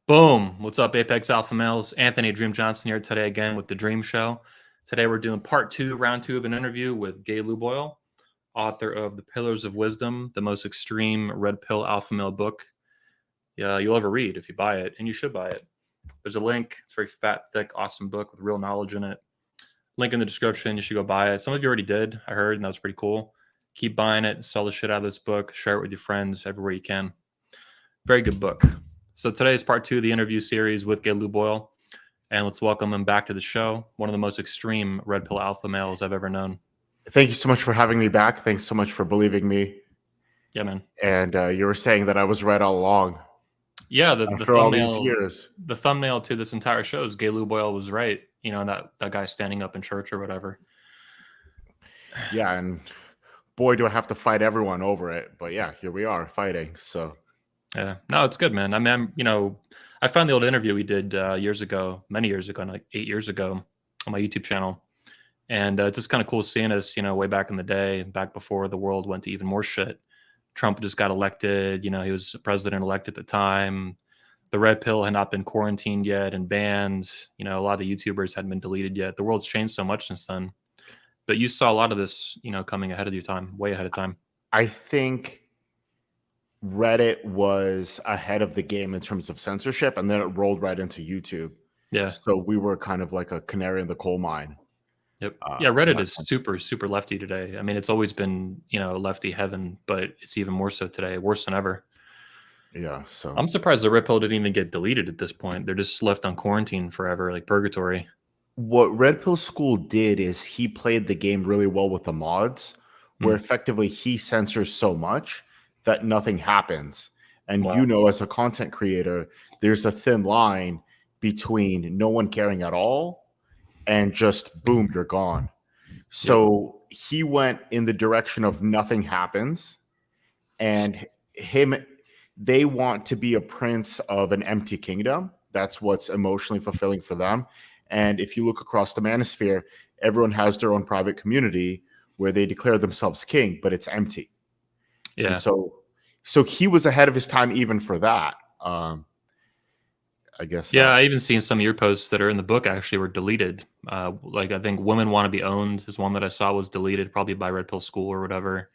Boom. What's up, Apex Alpha Males? Anthony Dream Johnson here today again with The Dream Show. Today we're doing part two, round two of an interview with Gay Luboil, author of The Pillars of Wisdom, the most extreme red pill alpha male book you'll ever read if you buy it, and you should buy it. There's a link. It's a very fat, thick, awesome book with real knowledge in it. Link in the description. You should go buy it. Some of you already did, I heard, and that was pretty cool. Keep buying it. Sell the shit out of this book. Share it with your friends everywhere you can. Very good book. So today is part two of the interview series with Gay Luboil, and let's welcome him back to the show. One of the most extreme red pill alpha males I've ever known. Thank you so much for having me back. Thanks so much for believing me. Yeah, man. And you were saying that I was right all along. Yeah, the After all these years. The thumbnail to this entire show is Gay Luboil was right. You know, that guy standing up in church or whatever. Yeah, and boy, do I have to fight everyone over it. But yeah, here we are fighting. So yeah, no, it's good, man. I mean, I found the old interview we did years ago, many years ago, like 8 years ago on my YouTube channel. And it's just kind of cool seeing us, way back in the day, back before the world went to even more shit. Trump just got elected. He was president-elect at the time. The red pill had not been quarantined yet and banned. A lot of YouTubers hadn't been deleted yet. The world's changed so much since then. But you saw a lot of this, coming ahead of your time, way ahead of time. I think Reddit was ahead of the game in terms of censorship, and then it rolled right into YouTube. Yeah. So we were kind of like a canary in the coal mine. Yep. Yeah, Reddit is super, super lefty today. I mean, it's always been, lefty heaven, but it's even more so today, worse than ever. Yeah. So I'm surprised the red pill didn't even get deleted at this point. They're just left on quarantine forever, like purgatory. What Red Pill School did is he played the game really well with the mods, where effectively he censors so much that nothing happens. And Wow. as a content creator, there's a thin line between no one caring at all and just boom, you're gone. So he went in the direction of nothing happens, and they want to be a prince of an empty kingdom. That's what's emotionally fulfilling for them. And if you look across the manosphere, everyone has their own private community where they declare themselves king, but it's empty. Yeah. And so he was ahead of his time even for that. I guess. Yeah, I even seen some of your posts that are in the book actually were deleted. Like I think Women Want to Be Owned is one that I saw was deleted, probably by Red Pill School or whatever.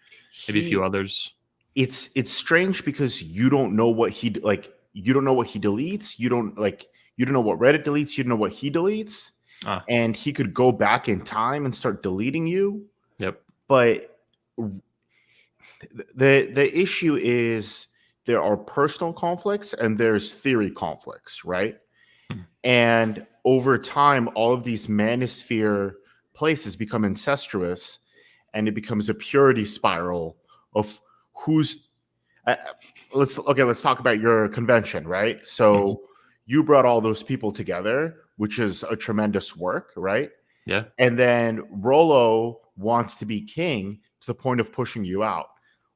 Maybe a few others. It's strange because you don't know what he you don't know what he deletes. You don't know what Reddit deletes. You don't know what he deletes. And he could go back in time and start deleting you. Yep. But the issue is there are personal conflicts and there's theory conflicts, right? And over time, all of these manosphere places become incestuous, and it becomes a purity spiral of who's. Let's talk about your convention, right? So you brought all those people together, which is a tremendous work, right? Yeah. And then Rollo wants to be king to the point of pushing you out.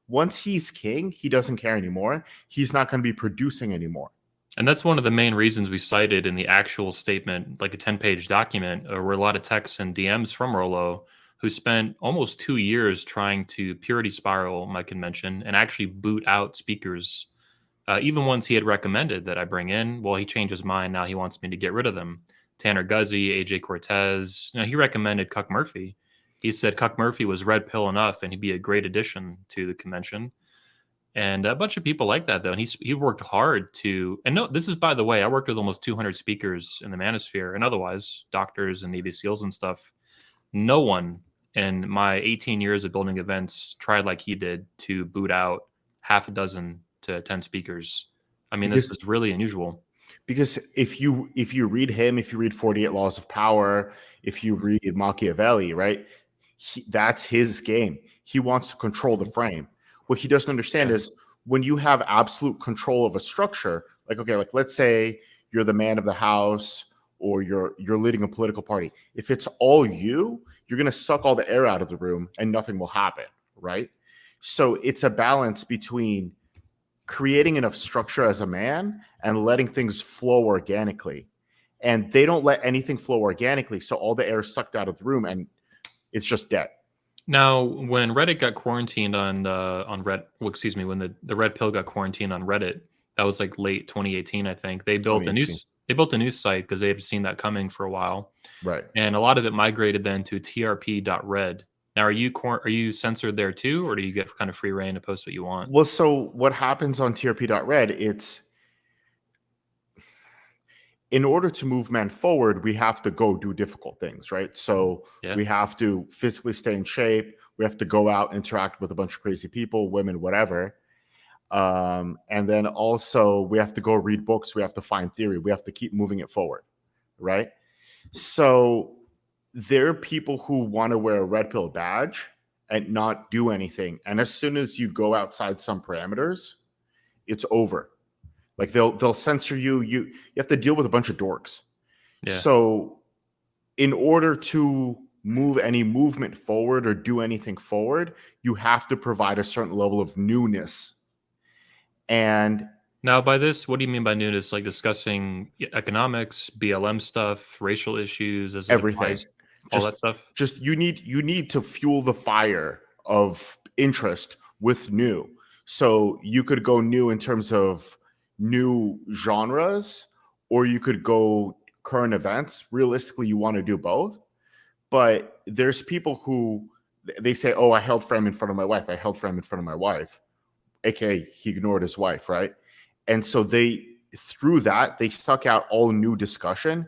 Once he's king, he doesn't care anymore. He's not going to be producing anymore. And that's one of the main reasons we cited in the actual statement, like a 10-page document, were a lot of texts and DMs from Rollo, who spent almost 2 years trying to purity spiral my convention and actually boot out speakers. Even ones he had recommended that I bring in, well, he changed his mind. Now he wants me to get rid of them. Tanner Guzzi, AJ Cortez. He recommended Cuck Murphy. He said Cuck Murphy was red pill enough and he'd be a great addition to the convention. And a bunch of people like that, though. And he worked hard to, and no, this is, by the way, I worked with almost 200 speakers in the manosphere and otherwise, doctors and Navy SEALs and stuff. No one in my 18 years of building events tried like he did to boot out half a dozen to 10 speakers. I mean, this is really unusual. Because if you read him, if you read 48 Laws of Power, if you read Machiavelli, right, that's his game. He wants to control the frame. What he doesn't understand is when you have absolute control of a structure, like let's say you're the man of the house or you're leading a political party. If it's all you're going to suck all the air out of the room and nothing will happen, right? So it's a balance between creating enough structure as a man and letting things flow organically. And they don't let anything flow organically, so all the air is sucked out of the room and it's just dead. Now, when Reddit got quarantined on when the red pill got quarantined on Reddit, That was like late 2018, I think. They built a 2018. a news site because they had seen that coming for a while, Right. and a lot of it migrated then to trp.red. Now, are you censored there too, or do you get kind of free reign to post what you want? Well, so what happens on trp.red, it's in order to move men forward, we have to go do difficult things, right? So Yeah. we have to physically stay in shape. We have to go out, interact with a bunch of crazy people, women, whatever. And then also we have to go read books. We have to find theory. We have to keep moving it forward, right? So there are people who want to wear a red pill badge and not do anything. And as soon as you go outside some parameters, it's over. Like they'll censor you. You have to deal with a bunch of dorks. Yeah. So in order to move any movement forward or do anything forward, you have to provide a certain level of newness. And Now, by this, what do you mean by newness? Like discussing economics, BLM stuff, racial issues as it everything. applies, all that stuff? Just you need to fuel the fire of interest with new. So you could go new in terms of new genres, or you could go current events. Realistically, you want to do both. But there's people who they say, "Oh, I held frame in front of my wife. I held frame in front of my wife," aka he ignored his wife, right? And so through that they suck out all new discussion,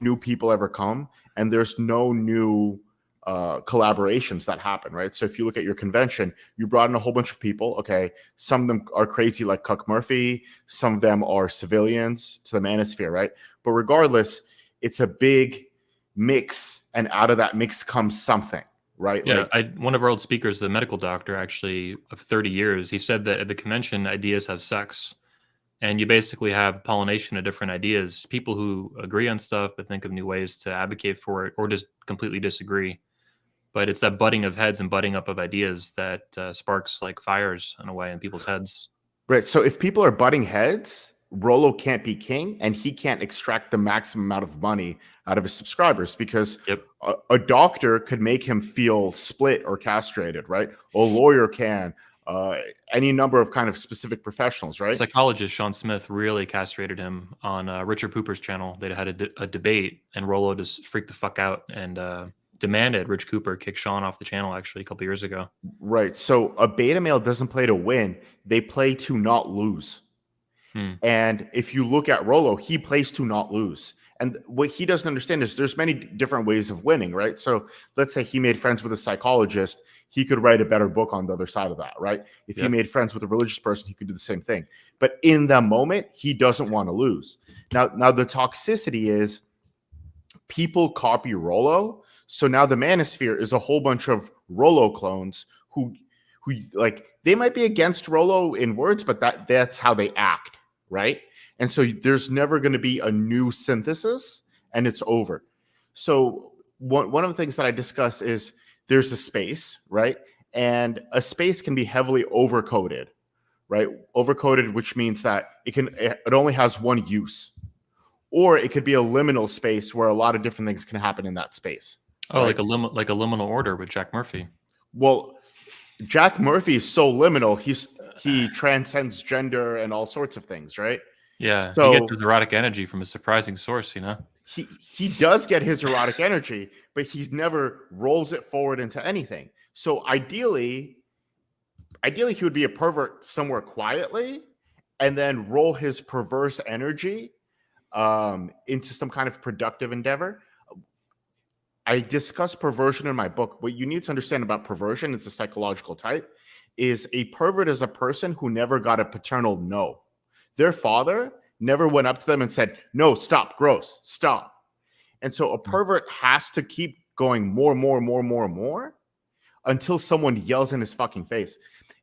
new people ever come, and there's no new collaborations that happen, right? So if you look at your convention, you brought in a whole bunch of people. Okay, some of them are crazy like Cuck Murphy, some of them are civilians to the manosphere, right? But regardless, it's a big mix, and out of that mix comes something, right? Yeah, Like, one of our old speakers, the medical doctor, actually of 30 years, he said that at the convention, ideas have sex, and you basically have pollination of different ideas. People who agree on stuff but think of new ways to advocate for it, or just completely disagree. But it's that butting of heads and butting up of ideas that sparks like fires in a way in people's heads. right. So if people are butting heads, Rolo can't be king, and he can't extract the maximum amount of money out of his subscribers, because Yep. a doctor could make him feel split or castrated, right? A lawyer can, any number of kind of specific professionals, right? Psychologist Sean Smith really castrated him on Richard Pooper's channel. They had a debate, and Rolo just freaked the fuck out and demanded Rich Cooper kick Sean off the channel actually a couple years ago. Right. So a beta male doesn't play to win; they play to not lose. And if you look at Rolo, he plays to not lose. And what he doesn't understand is there's many different ways of winning, right? So let's say he made friends with a psychologist, he could write a better book on the other side of that, right? If he made friends with a religious person, he could do the same thing. But in the moment, he doesn't want to lose. Now the toxicity is people copy Rolo. So now the manosphere is a whole bunch of Rolo clones who like, they might be against Rolo in words, but that's how they act, right? And so there's never going to be a new synthesis, and it's over. So one of the things that I discuss is there's a space, right? And a space can be heavily overcoded, right? Overcoded, which means that it only has one use, or it could be a liminal space where a lot of different things can happen in that space. Oh, right? like a liminal order with Jack Murphy. Well, Jack Murphy is so liminal. He transcends gender and all sorts of things, right? Yeah, So he gets his erotic energy from a surprising source, you know? he does get his erotic energy, but he never rolls it forward into anything. So ideally he would be a pervert somewhere quietly, and then roll his perverse energy into some kind of productive endeavor. I discuss perversion in my book. What you need to understand about perversion, it's a psychological type, is a pervert is a person who never got a paternal no. Their father never went up to them and said, "No, stop, gross, stop." And so a pervert has to keep going more until someone yells in his fucking face.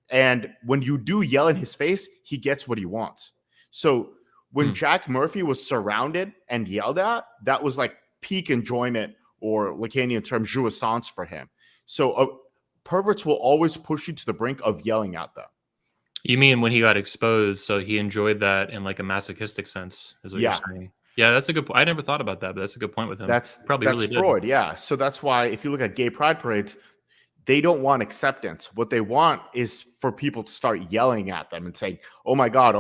And when you do yell in his face, he gets what he wants. So when Jack Murphy was surrounded and yelled at, that was like peak enjoyment, or Lacanian term, jouissance for him. So perverts will always push you to the brink of yelling at them. You mean when he got exposed, so he enjoyed that in like a masochistic sense, is what you're saying? Yeah, that's a good point. I never thought about that, but that's a good point with him. That's Probably that's really Freud, did. yeah. So that's why if you look at gay pride parades, they don't want acceptance. What they want is for people to start yelling at them and saying, oh my God,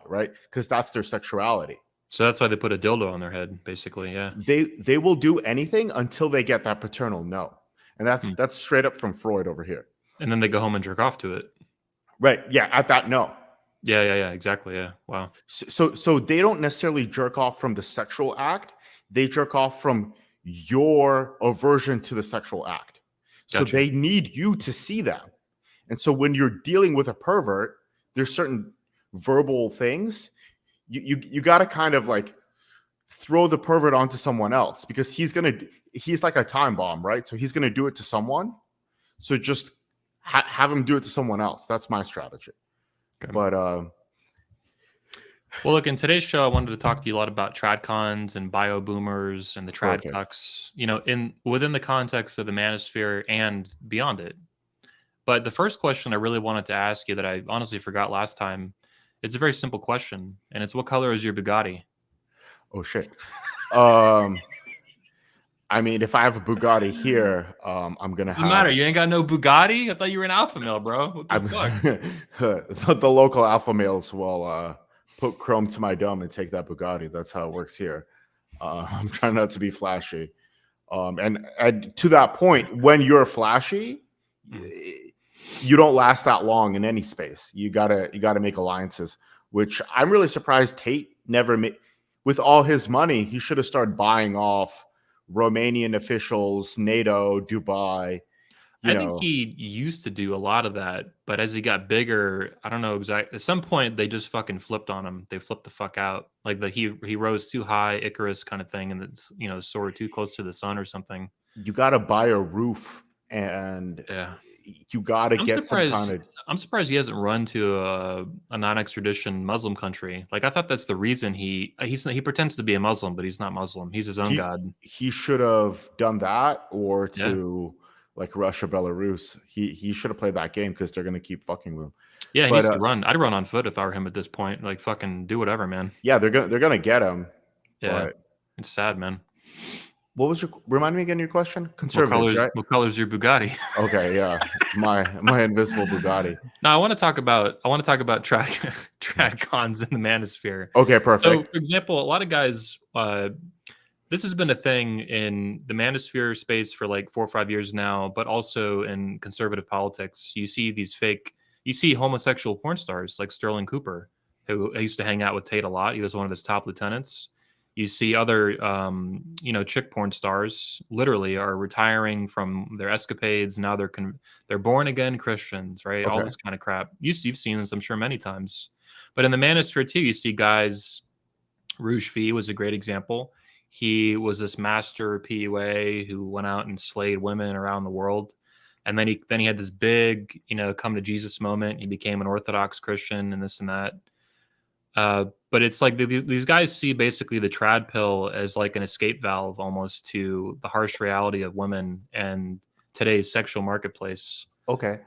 right? Because that's their sexuality. So that's why they put a dildo on their head, basically. Yeah. They will do anything until they get that paternal no. And Hmm. that's straight up from Freud over here. And then they go home and jerk off to it. Right. Yeah. At that no. Yeah. Exactly. Yeah. Wow. So they don't necessarily jerk off from the sexual act. They jerk off from your aversion to the sexual act. So Gotcha. they need you to see them. And so when you're dealing with a pervert, there's certain verbal things you got to kind of like throw the pervert onto someone else, because he's like a time bomb, right? So he's gonna do it to someone. So just have him do it to someone else. That's my strategy. Okay. But well, look, in today's show, I wanted to talk to you a lot about tradcons and bio boomers and the trad Perfect. cucks, within the context of the manosphere and beyond it. But the first question I really wanted to ask you that I honestly forgot last time, it's a very simple question, and it's, what color is your Bugatti? oh shit. I mean, if I have a Bugatti here, I'm gonna Doesn't have. matter. You ain't got no Bugatti? I thought you were an alpha male, bro. What the fuck? The local alpha males will put chrome to my dome and take that Bugatti. That's how it works here. I'm trying not to be flashy. And to that point, when you're flashy, you don't last that long in any space. You gotta make alliances, which I'm really surprised Tate never made. With all his money, he should have started buying off Romanian officials, NATO, Dubai. I think he used to do a lot of that, but as he got bigger, I don't know exactly. At some point, they just fucking flipped on him. They flipped the fuck out. Like he rose too high, Icarus kind of thing, and it's, soared too close to the sun or something. You got to buy a roof, and you got to get some kind of. I'm surprised he hasn't run to a non-extradition Muslim country. Like, I thought that's the reason he pretends to be a Muslim, but he's not Muslim. He's his own god. He should have done that, or to like Russia, Belarus. He should have played that game, because they're gonna keep fucking with him. Yeah, he needs to run. I'd run on foot if I were him at this point. Like, fucking do whatever, man. Yeah, they're gonna get him. Yeah, but it's sad, man. What was remind me again your question? Conservatives, right? What color's your Bugatti? Okay, yeah, my invisible Bugatti. Now I want to talk about tradcons in the manosphere. Okay, perfect. So, for example, a lot of guys, this has been a thing in the manosphere space for like 4 or 5 years now, but also in conservative politics. You see homosexual porn stars like Sterling Cooper, who used to hang out with Tate a lot. He was one of his top lieutenants. You see other, chick porn stars literally are retiring from their escapades. Now they're born again Christians, right? Okay. All this kind of crap. You've seen this, I'm sure, many times. But in the manosphere too, you see guys. Rouge Fee was a great example. He was this master PUA who went out and slayed women around the world. And then he had this big, come to Jesus moment. He became an Orthodox Christian and this and that. But it's like these guys see basically the trad pill as like an escape valve almost to the harsh reality of women and today's sexual marketplace. Okay.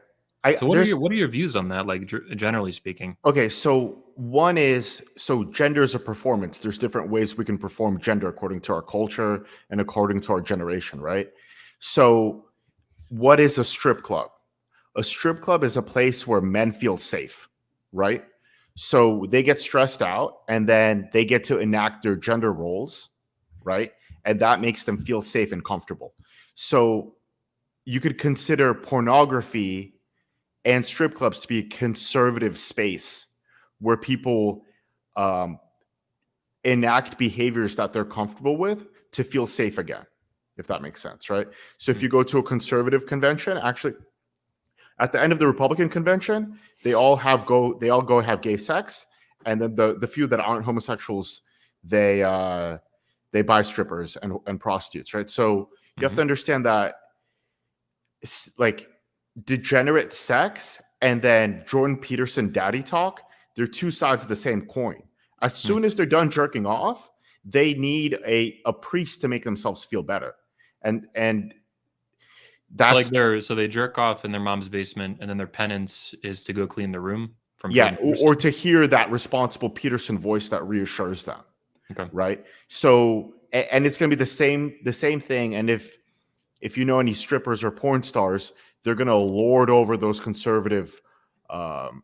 So what are your views on that, like generally speaking? Okay, so one is, gender is a performance. There's different ways we can perform gender according to our culture and according to our generation, right? So what is a strip club? A strip club is a place where men feel safe, right? So they get stressed out and then they get to enact their gender roles, right? And that makes them feel safe and comfortable. So you could consider pornography and strip clubs to be a conservative space where people enact behaviors that they're comfortable with to feel safe again, if that makes sense, right? So if you go to a conservative convention, actually, at the end of the Republican convention, they all go have gay sex, and then the few that aren't homosexuals, they buy strippers and prostitutes, right? So you have to understand that it's like degenerate sex and then Jordan Peterson daddy talk, they're two sides of the same coin. As soon as they're done jerking off, they need a priest to make themselves feel better. And that's so they jerk off in their mom's basement, and then their penance is to go clean the room from or to hear that responsible Peterson voice that reassures them. Okay. Right. So and it's gonna be the same thing. And if you know any strippers or porn stars, they're going to lord over those conservative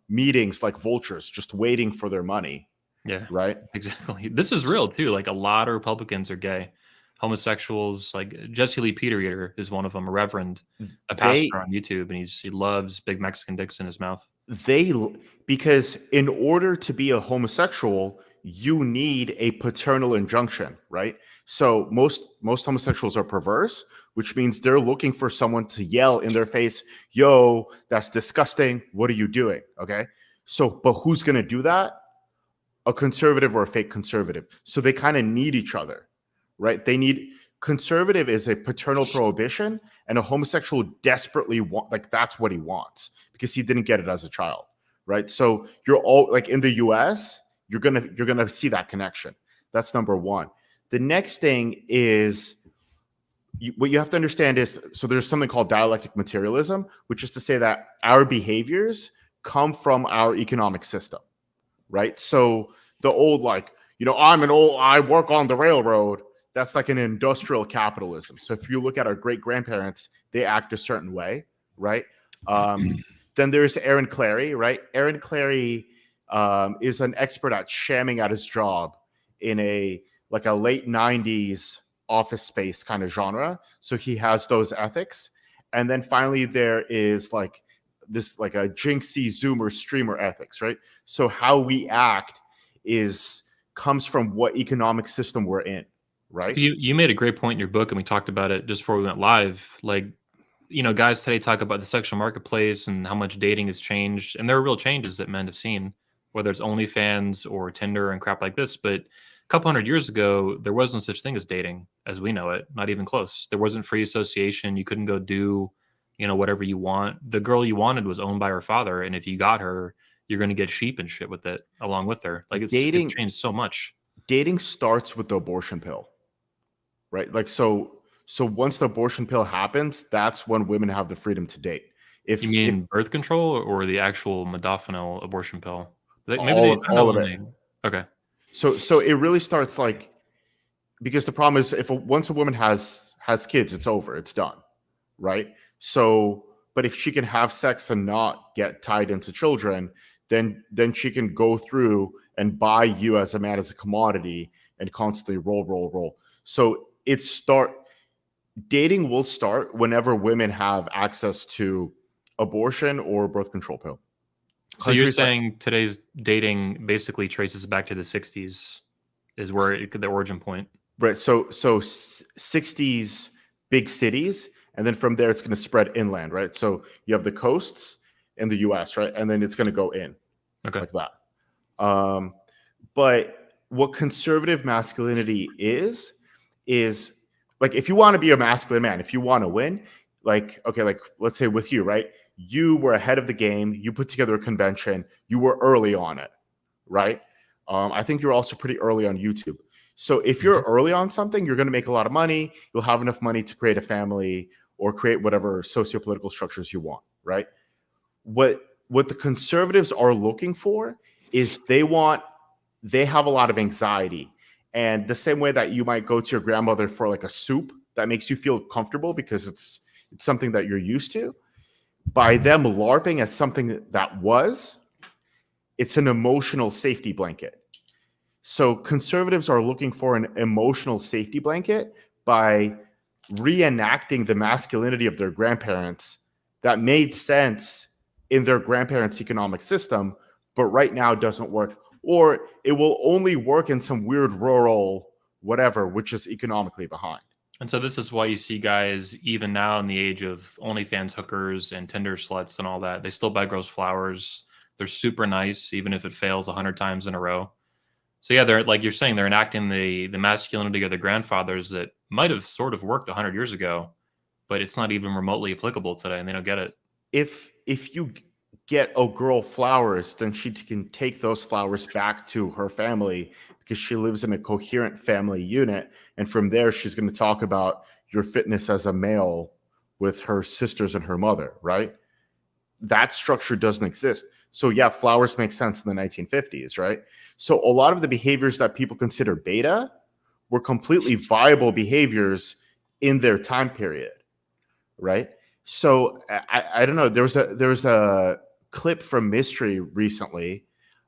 meetings like vultures, just waiting for their money. Yeah, right. exactly. This is real too. Like a lot of Republicans are gay, homosexuals. Like Jesse Lee Peter Eater is one of them, a reverend, a pastor on YouTube, and he loves big Mexican dicks in his mouth. Because in order to be a homosexual, you need a paternal injunction, right? So most homosexuals are perverse, which means they're looking for someone to yell in their face, "Yo, that's disgusting. What are you doing?" Okay. So, but who's going to do that? A conservative or a fake conservative. So they kind of need each other, right? Conservative is a paternal prohibition, and a homosexual desperately that's what he wants because he didn't get it as a child, right? So you're all like in the US, you're gonna see that connection. That's number one. The next thing is what you have to understand is, so there's something called dialectic materialism, which is to say that our behaviors come from our economic system, right? So the old, I work on the railroad. That's like an industrial capitalism. So if you look at our great grandparents, they act a certain way, right? Then there's Aaron Clarey, right? Aaron Clarey is an expert at shamming at his job in a late 90s office space kind of genre. So he has those ethics. And then finally there is a jinxie zoomer streamer ethics, right? So how we act comes from what economic system we're in, right? You made a great point in your book, and we talked about it just before we went live. Like, guys today talk about the sexual marketplace and how much dating has changed, and there are real changes that men have seen, whether it's OnlyFans or Tinder and crap like this. But a couple hundred years ago, there was no such thing as dating as we know it, not even close. There wasn't free association. You couldn't go do, whatever you want. The girl you wanted was owned by her father, and if you got her, you're going to get sheep and shit with it along with her. Like it's changed so much. Dating starts with the abortion pill, right? So once the abortion pill happens, that's when women have the freedom to date. You mean birth control or the actual modafinil abortion pill? All of it. Okay. So it really starts because the problem is once a woman has kids, it's over, it's done, right? So, but if she can have sex and not get tied into children, then she can go through and buy you as a man as a commodity and constantly roll. So dating will start whenever women have access to abortion or birth control pill. So you're saying today's dating basically traces back to the 60s is where the origin point. Right. So 60s big cities, and then from there it's going to spread inland, right? So you have the coasts in the US, right? And then it's going to go in like that. But what conservative masculinity is like, if you want to be a masculine man, if you want to win, let's say with you, right? You were ahead of the game. You put together a convention. You were early on it, right? I think you're also pretty early on YouTube. So if you're early on something, you're going to make a lot of money. You'll have enough money to create a family or create whatever socio-political structures you want, right? What the conservatives are looking for is they have a lot of anxiety. And the same way that you might go to your grandmother for a soup that makes you feel comfortable because it's something that you're used to, by them LARPing as something it's an emotional safety blanket. So conservatives are looking for an emotional safety blanket by reenacting the masculinity of their grandparents that made sense in their grandparents' economic system, but right now doesn't work. Or it will only work in some weird rural whatever, which is economically behind. And so this is why you see guys, even now in the age of OnlyFans hookers and Tinder sluts and all that, they still buy girls flowers. They're super nice, even if it fails 100 times in a row. So yeah, they're, like you're saying, they're enacting the masculinity of their grandfathers that might have sort of worked 100 years ago, but it's not even remotely applicable today, and they don't get it. If you get a girl flowers, then she can take those flowers back to her family because she lives in a coherent family unit. And from there, she's going to talk about your fitness as a male with her sisters and her mother, right? That structure doesn't exist. So yeah, flowers make sense in the 1950s, right? So a lot of the behaviors that people consider beta were completely viable behaviors in their time period, right? So I don't know. There was a clip from Mystery recently.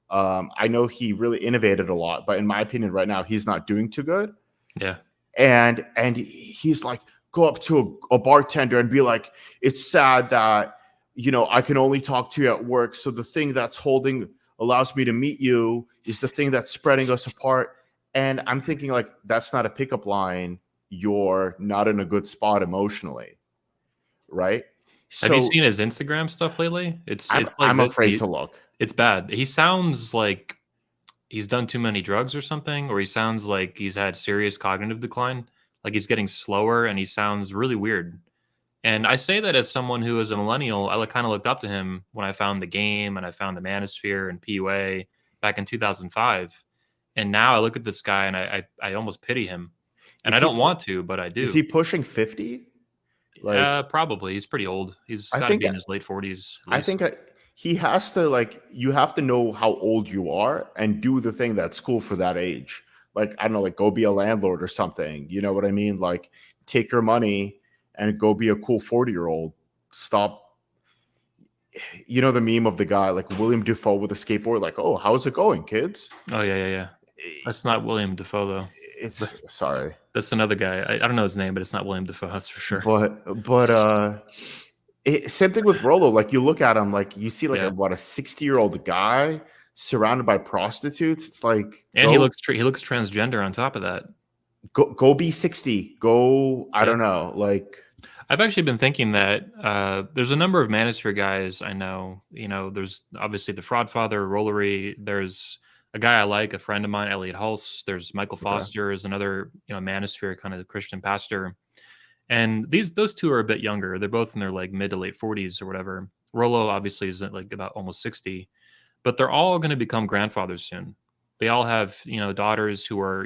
I know he really innovated a lot, but in my opinion, right now he's not doing too good. Yeah. And he's like, go up to a bartender and be like, it's sad that I can only talk to you at work. So the thing that's allows me to meet you is the thing that's spreading us apart. And I'm thinking like, that's not a pickup line. You're not in a good spot emotionally, right? Have you So seen his Instagram stuff lately? It's like I'm this. afraid to look. It's bad. He sounds like he's done too many drugs or something, or he sounds like he's had serious cognitive decline. Like he's getting slower and he sounds really weird. And I say that as someone who is a millennial, I kind of looked up to him when I found the game and I found the Manosphere and PUA back in 2005. And now I look at this guy and I almost pity him. And I don't want to, but I do. Is he pushing 50? Probably. He's pretty old. He's I got to think be in his late 40s. I think he has to, like, you have to know how old you are and do the thing that's cool for that age. Like, I don't know, like go be a landlord or something. You know what I mean? Like take your money and go be a cool 40-year-old. Stop. You know the meme of the guy like William Dafoe with a skateboard, like, oh, how's it going, kids? Oh yeah. That's not William Dafoe though. It's sorry. That's another guy. I don't know his name, but it's not William Dafoe. That's for sure. But same thing with Rolo. Like you look at him, like you see like a 60-year-old guy surrounded by prostitutes. It's like, and he looks transgender on top of that. Go be 60. Go, I don't know. Like I've actually been thinking that there's a number of Manosphere guys I know. There's obviously the Fraud Father, Rollery. There's a guy I like, a friend of mine, Elliot Hulse. There's Michael Foster is another, Manosphere kind of Christian pastor. And those two are a bit younger. They're both in their like mid to late 40s or whatever. Rollo obviously is like about almost 60, but they're all going to become grandfathers soon. They all have, daughters who are,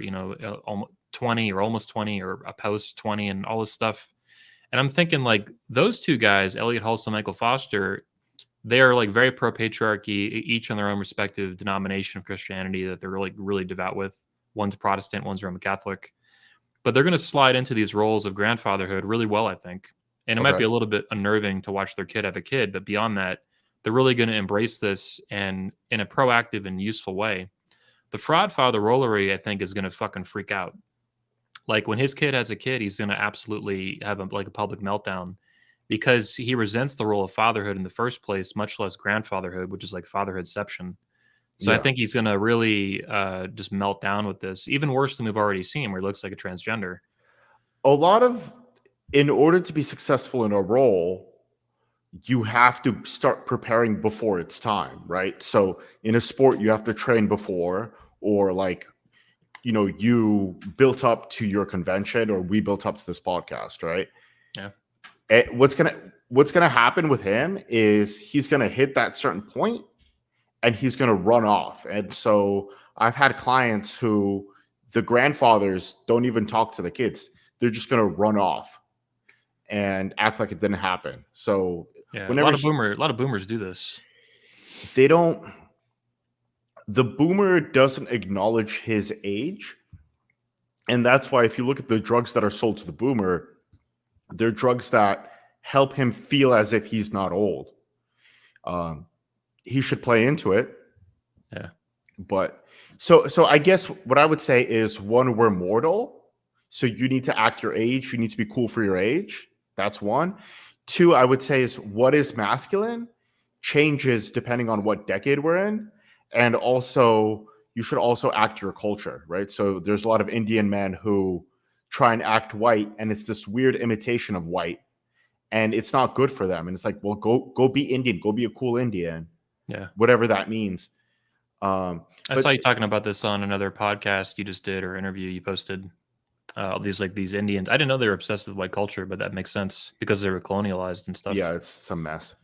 almost 20 or almost 20 or a post 20 and all this stuff. And I'm thinking like those two guys, Elliot Hulse and Michael Foster, they are like very pro patriarchy, each in their own respective denomination of Christianity that they're really, really devout with. One's Protestant, one's Roman Catholic. But they're going to slide into these roles of grandfatherhood really well, I think. And it might be a little bit unnerving to watch their kid have a kid, but beyond that, they're really going to embrace this and in a proactive and useful way. The Fraud Father Rollery, I think, is going to fucking freak out. Like when his kid has a kid, he's going to absolutely have a public meltdown because he resents the role of fatherhood in the first place, much less grandfatherhood, which is like fatherhoodception. So I think he's going to really just melt down with this, even worse than we've already seen, where he looks like a transgender. In order to be successful in a role, you have to start preparing before it's time, right? So in a sport, you have to train before, or like, you built up to your convention, or we built up to this podcast, right? Yeah. And what's gonna happen with him is he's gonna hit that certain point and he's gonna run off. And so I've had clients who the grandfathers don't even talk to the kids. They're just gonna run off and act like it didn't happen. So a lot of boomers do this. They don't. The boomer doesn't acknowledge his age. And that's why if you look at the drugs that are sold to the boomer, they're drugs that help him feel as if he's not old. He should play into it. Yeah. But so I guess what I would say is, one, we're mortal. So you need to act your age. You need to be cool for your age. That's one. Two, I would say is, what is masculine changes depending on what decade we're in. And also, you should also act your culture, right? So there's a lot of Indian men who try and act white, and it's this weird imitation of white, and it's not good for them. And it's like, well, go be Indian, go be a cool Indian, whatever that means. I saw you talking about this on another podcast you just did, or interview you posted. These Indians. I didn't know they were obsessed with white culture, but that makes sense because they were colonialized and stuff. Yeah, it's a mess.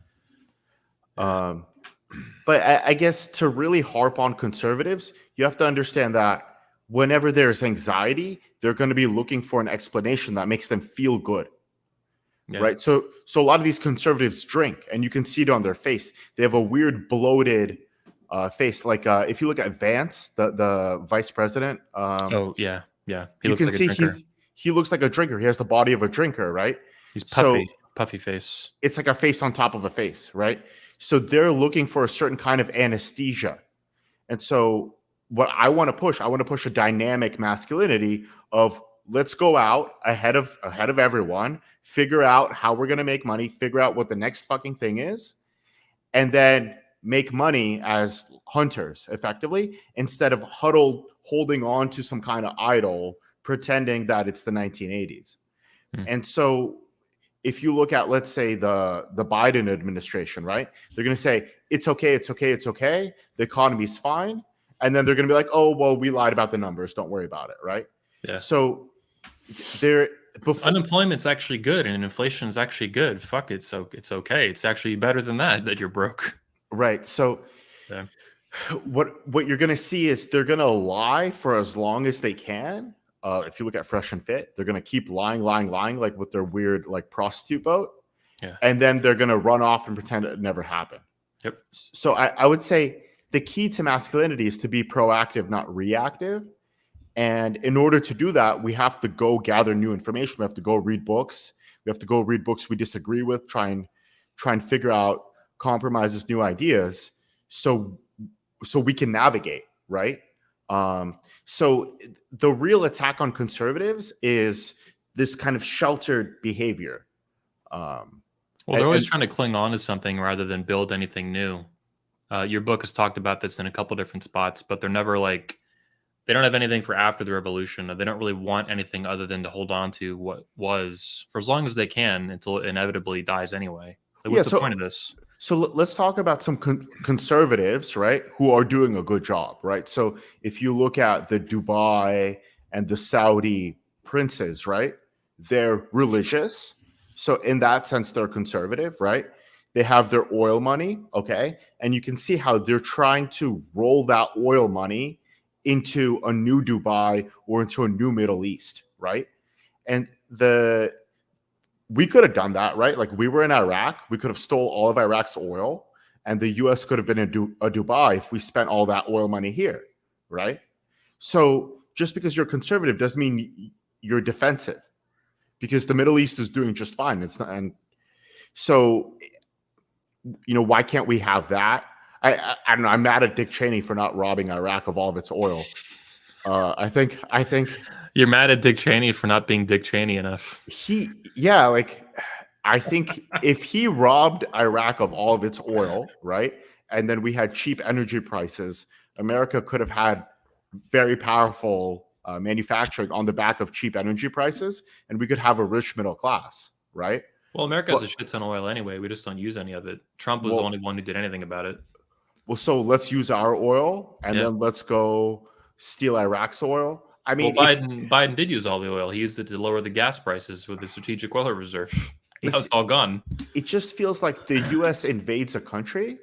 But I guess to really harp on conservatives, you have to understand that whenever there's anxiety, they're going to be looking for an explanation that makes them feel good. Yeah. Right. So a lot of these conservatives drink, and you can see it on their face. They have a weird bloated face. Like if you look at Vance, the vice president. Yeah. He looks like a drinker. He looks like a drinker. He has the body of a drinker, right? He's puffy. puffy face. It's like a face on top of a face, right? So they're looking for a certain kind of anesthesia. And so what I want to push a dynamic masculinity of let's go out ahead of everyone, figure out how we're going to make money, figure out what the next fucking thing is, and then make money as hunters effectively instead of holding on to some kind of idol pretending that it's the 1980s. And so if you look at, let's say, the Biden administration, right? They're going to say, it's okay, it's okay, it's okay. The economy's fine. And then they're going to be like, oh, well, we lied about the numbers. Don't worry about it, right? Yeah. So unemployment's actually good and inflation is actually good. Fuck it. So it's okay. It's actually better than that you're broke. Right. So yeah. What you're going to see is they're going to lie for as long as they can. If you look at Fresh and Fit, they're going to keep lying, like with their weird like prostitute boat. Yeah. And then they're going to run off and pretend it never happened. Yep. So I would say the key to masculinity is to be proactive, not reactive. And in order to do that, we have to go gather new information. We have to go read books. We have to go read books we disagree with, try and figure out compromises, new ideas, so we can navigate, right? So the real attack on conservatives is this kind of sheltered behavior. Well, they're always trying to cling on to something rather than build anything new. Your book has talked about this in a couple different spots, but they're never like, they don't have anything for after the revolution. Or they don't really want anything other than to hold on to what was for as long as they can until it inevitably dies anyway. Like, what's the point of this? So let's talk about some conservatives, right, who are doing a good job, right? So if you look at the Dubai and the Saudi princes, right, they're religious. So in that sense, they're conservative, right? They have their oil money, okay? And you can see how they're trying to roll that oil money into a new Dubai or into a new Middle East, right? And we could have done that, right? Like we were in Iraq, we could have stole all of Iraq's oil, and the U.S. could have been in Dubai if we spent all that oil money here, right? So just because you're conservative doesn't mean you're defensive, because the Middle East is doing just fine. It's not, and so why can't we have that? I don't know. I'm mad at Dick Cheney for not robbing Iraq of all of its oil. I think you're mad at Dick Cheney for not being Dick Cheney enough. I think if he robbed Iraq of all of its oil, right, and then we had cheap energy prices, America could have had very powerful manufacturing on the back of cheap energy prices, and we could have a rich middle class, right? Well, America has a shit ton of oil anyway. We just don't use any of it. Trump was the only one who did anything about it. Well, so let's use our oil, and then let's go steal Iraq's oil. I mean, Biden did use all the oil. He used it to lower the gas prices with the strategic oil reserve. Now it's all gone. It just feels like the U.S. invades a country.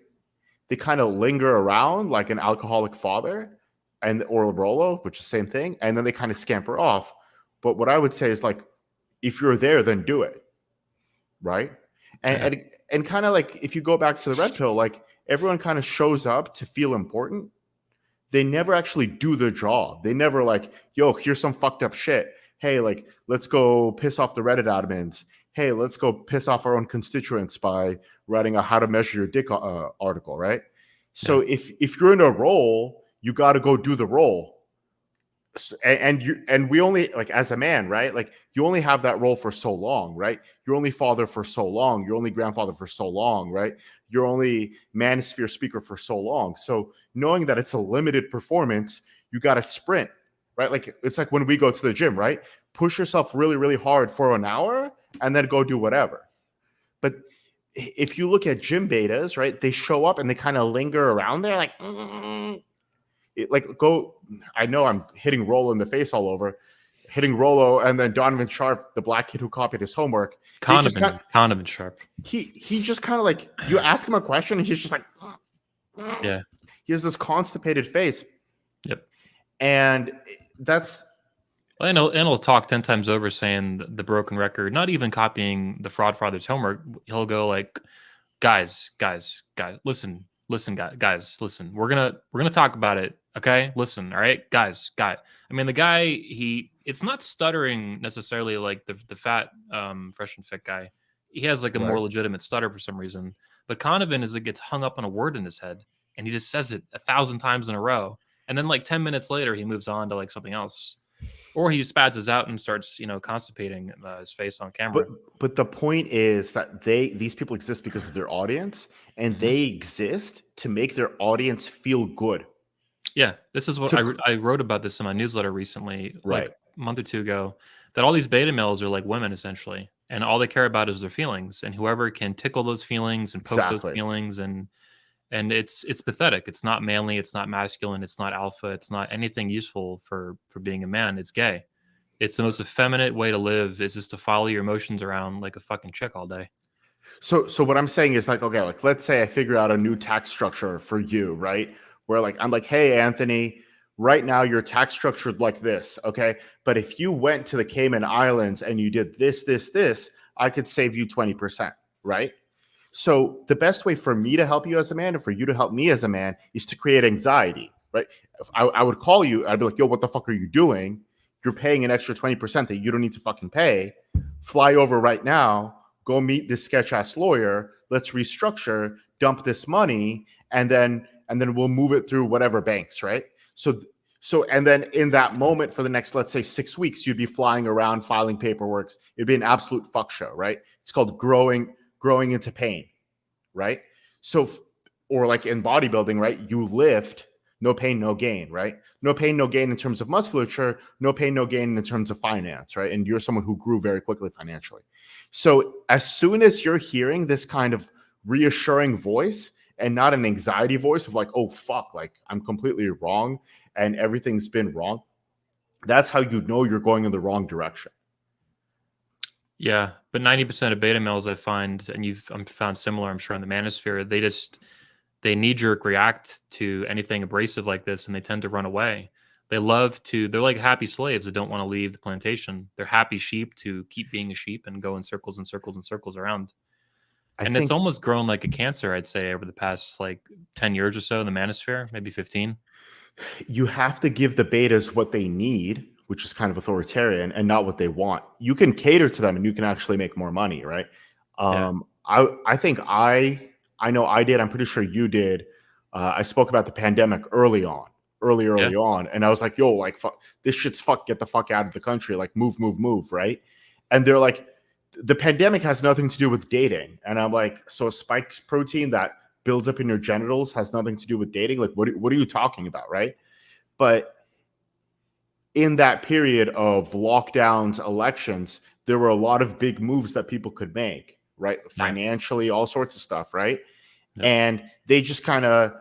They kind of linger around like an alcoholic father or a Rolo, which is the same thing, and then they kind of scamper off. But what I would say is, like, if you're there, then do it, right? And kind of like if you go back to the red pill, like everyone kind of shows up to feel important. They never actually do their job. They never like, yo, here's some fucked up shit. Hey, like, let's go piss off the Reddit admins. Hey, let's go piss off our own constituents by writing a how to measure your dick article, right? So if you're in a role, you got to go do the role. And we only, like, as a man, right? Like, you only have that role for so long, right? You're only father for so long. You're only grandfather for so long, right? You're only manosphere speaker for so long. So knowing that it's a limited performance, you got to sprint, right? Like, it's like when we go to the gym, right? Push yourself really, really hard for an hour and then go do whatever. But if you look at gym betas, right? They show up and they kind of linger around there like, I know I'm hitting Rolo in the face all over, hitting Rolo, and then Donovan Sharp, the black kid who copied his homework. Donovan Sharp. He just kind of like, you ask him a question and he's just like, yeah. He has this constipated face. Yep. And that's. And he'll talk 10 times over saying the broken record, not even copying the Fraud Father's homework. He'll go like, guys, listen, guys, listen. We're gonna talk about it. Okay, listen, all right, guys. I mean, the guy, it's not stuttering necessarily like the fat Fresh and Fit guy. he has like a more Right. legitimate stutter for some reason. But Conovan is like gets hung up on a word in his head, and he just says it 1,000 times in a row, and then like 10 minutes later he moves on to like something else, or he spazzes out and starts constipating his face on camera. But the point is that these people exist because of their audience, and Mhm. they exist to make their audience feel good. Yeah, this is what To- I wrote about this in my newsletter recently, like Right. a month or two ago, that all these beta males are like women essentially, and all they care about is their feelings, and whoever can tickle those feelings and poke those Exactly. feelings, and it's pathetic. It's not manly, it's not masculine, it's not alpha, it's not anything useful for being a man. It's gay. It's the most effeminate way to live is just to follow your emotions around like a fucking chick all day. So what I'm saying is like, okay, like let's say I figure out a new tax structure for you, right? Where like I'm like, hey Anthony, right now your tax structured like this, okay? But if you went to the Cayman Islands and you did this, I could save you 20%, right? So the best way for me to help you as a man and for you to help me as a man is to create anxiety, right? If I would call you, I'd be like, yo, what the fuck are you doing? You're paying an extra 20% that you don't need to fucking pay. Fly over right now, go meet this sketch ass lawyer. Let's restructure, dump this money, and then we'll move it through whatever banks, right? And then in that moment for the next, let's say 6 weeks, you'd be flying around filing paperwork. It'd be an absolute fuck show, right? It's called growing into pain, right? So, or like in bodybuilding, right? You lift, no pain, no gain, right? No pain, no gain in terms of musculature, no pain, no gain in terms of finance, right? And you're someone who grew very quickly financially. So as soon as you're hearing this kind of reassuring voice and not an anxiety voice of like, oh, fuck, like I'm completely wrong and everything's been wrong, that's how you know you're going in the wrong direction. Yeah, but 90% of beta males I find, and you've found similar, I'm sure, in the manosphere, they knee-jerk react to anything abrasive like this, and they tend to run away. They're like happy slaves that don't want to leave the plantation. They're happy sheep to keep being a sheep and go in circles and circles and circles around. And it's almost grown like a cancer, I'd say, over the past like 10 years or so in the manosphere, maybe 15. You have to give the betas what they need, which is kind of authoritarian, and not what they want. You can cater to them and you can actually make more money, right? Yeah. I think I know I did. I'm pretty sure you did. I spoke about the pandemic early on, and I was like, yo, like, fuck, this shit's fuck, get the fuck out of the country, like move, right? And they're like, the pandemic has nothing to do with dating. And I'm like, so spikes protein that builds up in your genitals has nothing to do with dating? Like, what are you talking about, right? But in that period of lockdowns, elections, there were a lot of big moves that people could make, right? Financially, all sorts of stuff, right? Yeah. And they just kind of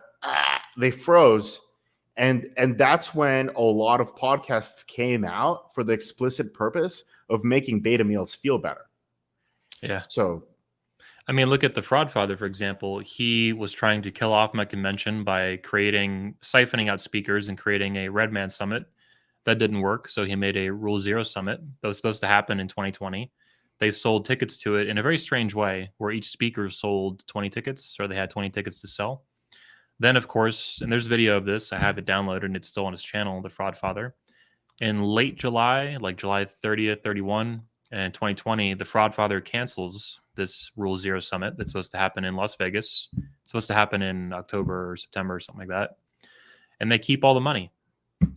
they froze. And that's when a lot of podcasts came out for the explicit purpose of making beta males feel better. Yeah. So, I mean, look at the Fraud Father, for example. He was trying to kill off my convention by siphoning out speakers and creating a Red Man Summit. That didn't work, so he made a Rule Zero Summit that was supposed to happen in 2020. They sold tickets to it in a very strange way, where each speaker sold 20 tickets, or they had 20 tickets to sell. Then, of course, and there's video of this. I have it downloaded, and it's still on his channel, The Fraud Father. In late July, like July 30th, 31, and 2020, The Fraud Father cancels this Rule Zero Summit that's supposed to happen in Las Vegas. It's supposed to happen in October or September or something like that. And they keep all the money.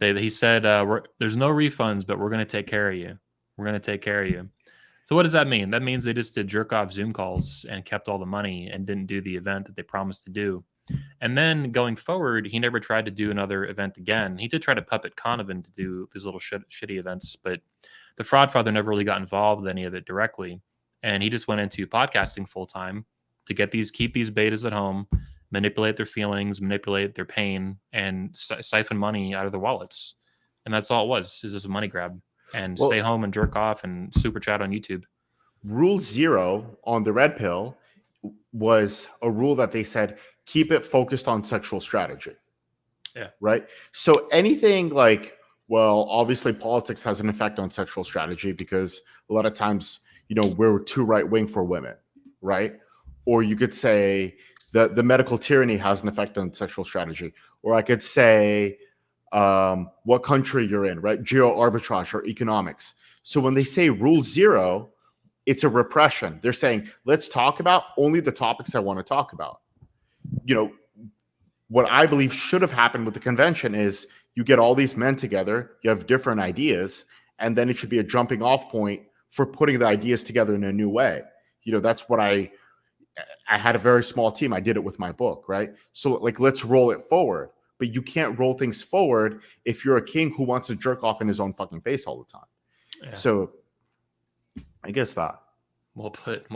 He said, there's no refunds, but we're going to take care of you. We're going to take care of you. So what does that mean? That means they just did jerk off Zoom calls and kept all the money and didn't do the event that they promised to do. And then going forward, he never tried to do another event again. He did try to puppet Conovan to do these little shitty events, but the Fraud Father never really got involved with any of it directly. And he just went into podcasting full time to keep these betas at home, manipulate their feelings, manipulate their pain, and siphon money out of their wallets. And that's all it was, is just a money grab. And stay home and jerk off and super chat on YouTube. Rule Zero on the Red Pill was a rule that they said, keep it focused on sexual strategy. Yeah. Right? So anything like, well, obviously politics has an effect on sexual strategy because a lot of times, we're too right-wing for women, right? Or you could say the medical tyranny has an effect on sexual strategy. Or I could say what country you're in, right? Geo arbitrage or economics. So when they say Rule Zero, it's a repression. They're saying, let's talk about only the topics I want to talk about. You know, what I believe should have happened with the convention is you get all these men together, you have different ideas, and then it should be a jumping off point for putting the ideas together in a new way. You know, that's what I had a very small team. I did it with my book, right? So like, let's roll it forward. But you can't roll things forward if you're a king who wants to jerk off in his own fucking face all the time. Yeah. So I guess that. Well put.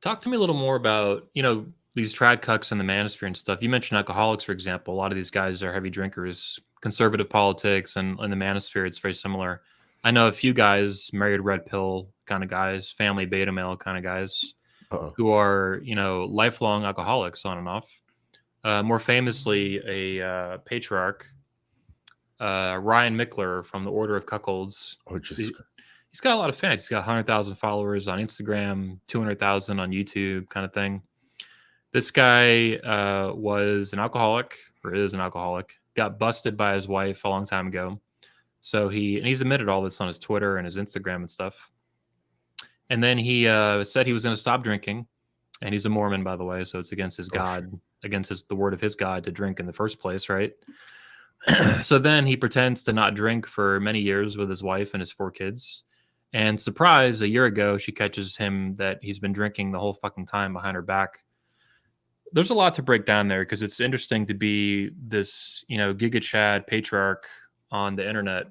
Talk to me a little more about, you know, these trad cucks in the manosphere and stuff. You mentioned alcoholics, for example. A lot of these guys are heavy drinkers. Conservative politics and in the manosphere, it's very similar. I know a few guys, married red pill kind of guys, family beta male kind of guys, who are, you know, lifelong alcoholics on and off. More famously, a patriarch, Ryan Mickler from the Order of Cuckolds. He's got a lot of fans. He's got 100,000 followers on Instagram, 200,000 on YouTube, kind of thing. This guy was an alcoholic, or is an alcoholic. Got busted by his wife a long time ago. So he's admitted all this on his Twitter and his Instagram and stuff. And then he said he was going to stop drinking. And he's a Mormon, by the way, so it's against his God, against the word of his God to drink in the first place, right? So then he pretends to not drink for many years with his wife and his 4 kids. And surprise, a year ago, she catches him that he's been drinking the whole fucking time behind her back. There's a lot to break down there because it's interesting to be this, you know, Giga Chad patriarch on the internet.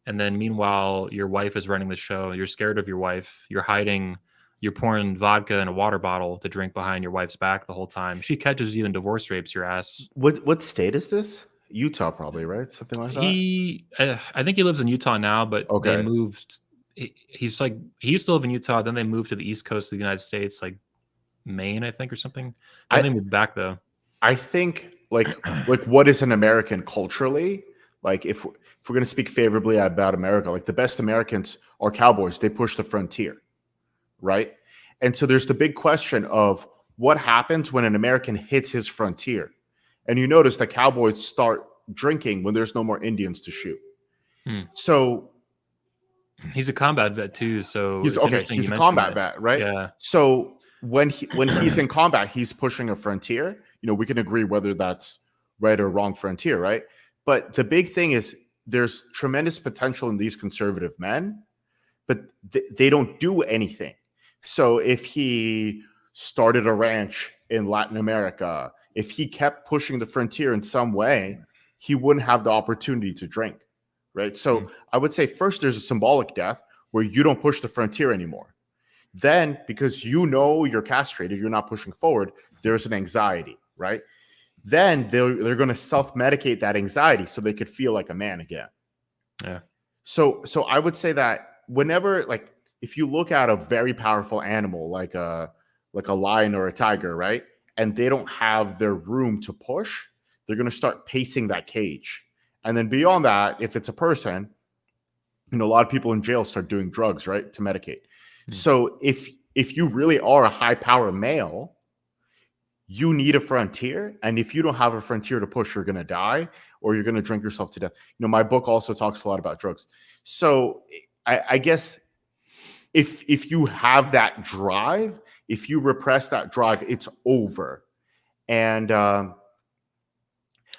And then meanwhile, your wife is running the show. You're scared of your wife. You're hiding. You're pouring vodka in a water bottle to drink behind your wife's back the whole time. She catches you and divorce rapes your ass. What state is this? Utah, probably, right? Something like that. I think he lives in Utah now, but they moved. He used to live in Utah. Then they moved to the East Coast of the United States, like Maine, I think, or something. They moved back though. I think like what is an American culturally? Like if we're going to speak favorably about America, like the best Americans are cowboys. They push the frontier, right? And so there's the big question of what happens when an American hits his frontier. And you notice that cowboys start drinking when there's no more Indians to shoot. So he's a combat vet too. So he's a combat vet, right? Yeah. So when he's in combat, he's pushing a frontier. You know, we can agree whether that's right or wrong frontier, right? But the big thing is there's tremendous potential in these conservative men, but they don't do anything. So if he started a ranch in Latin America, if he kept pushing the frontier in some way, he wouldn't have the opportunity to drink, right? So I would say first there's a symbolic death where you don't push the frontier anymore. Then, because you know you're castrated, you're not pushing forward, there's an anxiety, right? Then they're going to self-medicate that anxiety so they could feel like a man again. Yeah. So I would say that whenever, like, if you look at a very powerful animal like a lion or a tiger, right? And they don't have their room to push, they're going to start pacing that cage. And then beyond that, if it's a person, you know, a lot of people in jail start doing drugs, right? To medicate. So if you really are a high power male, you need a frontier. And if you don't have a frontier to push, you're going to die or you're going to drink yourself to death. You know, my book also talks a lot about drugs. So I guess if you have that drive, if you repress that drive, it's over. And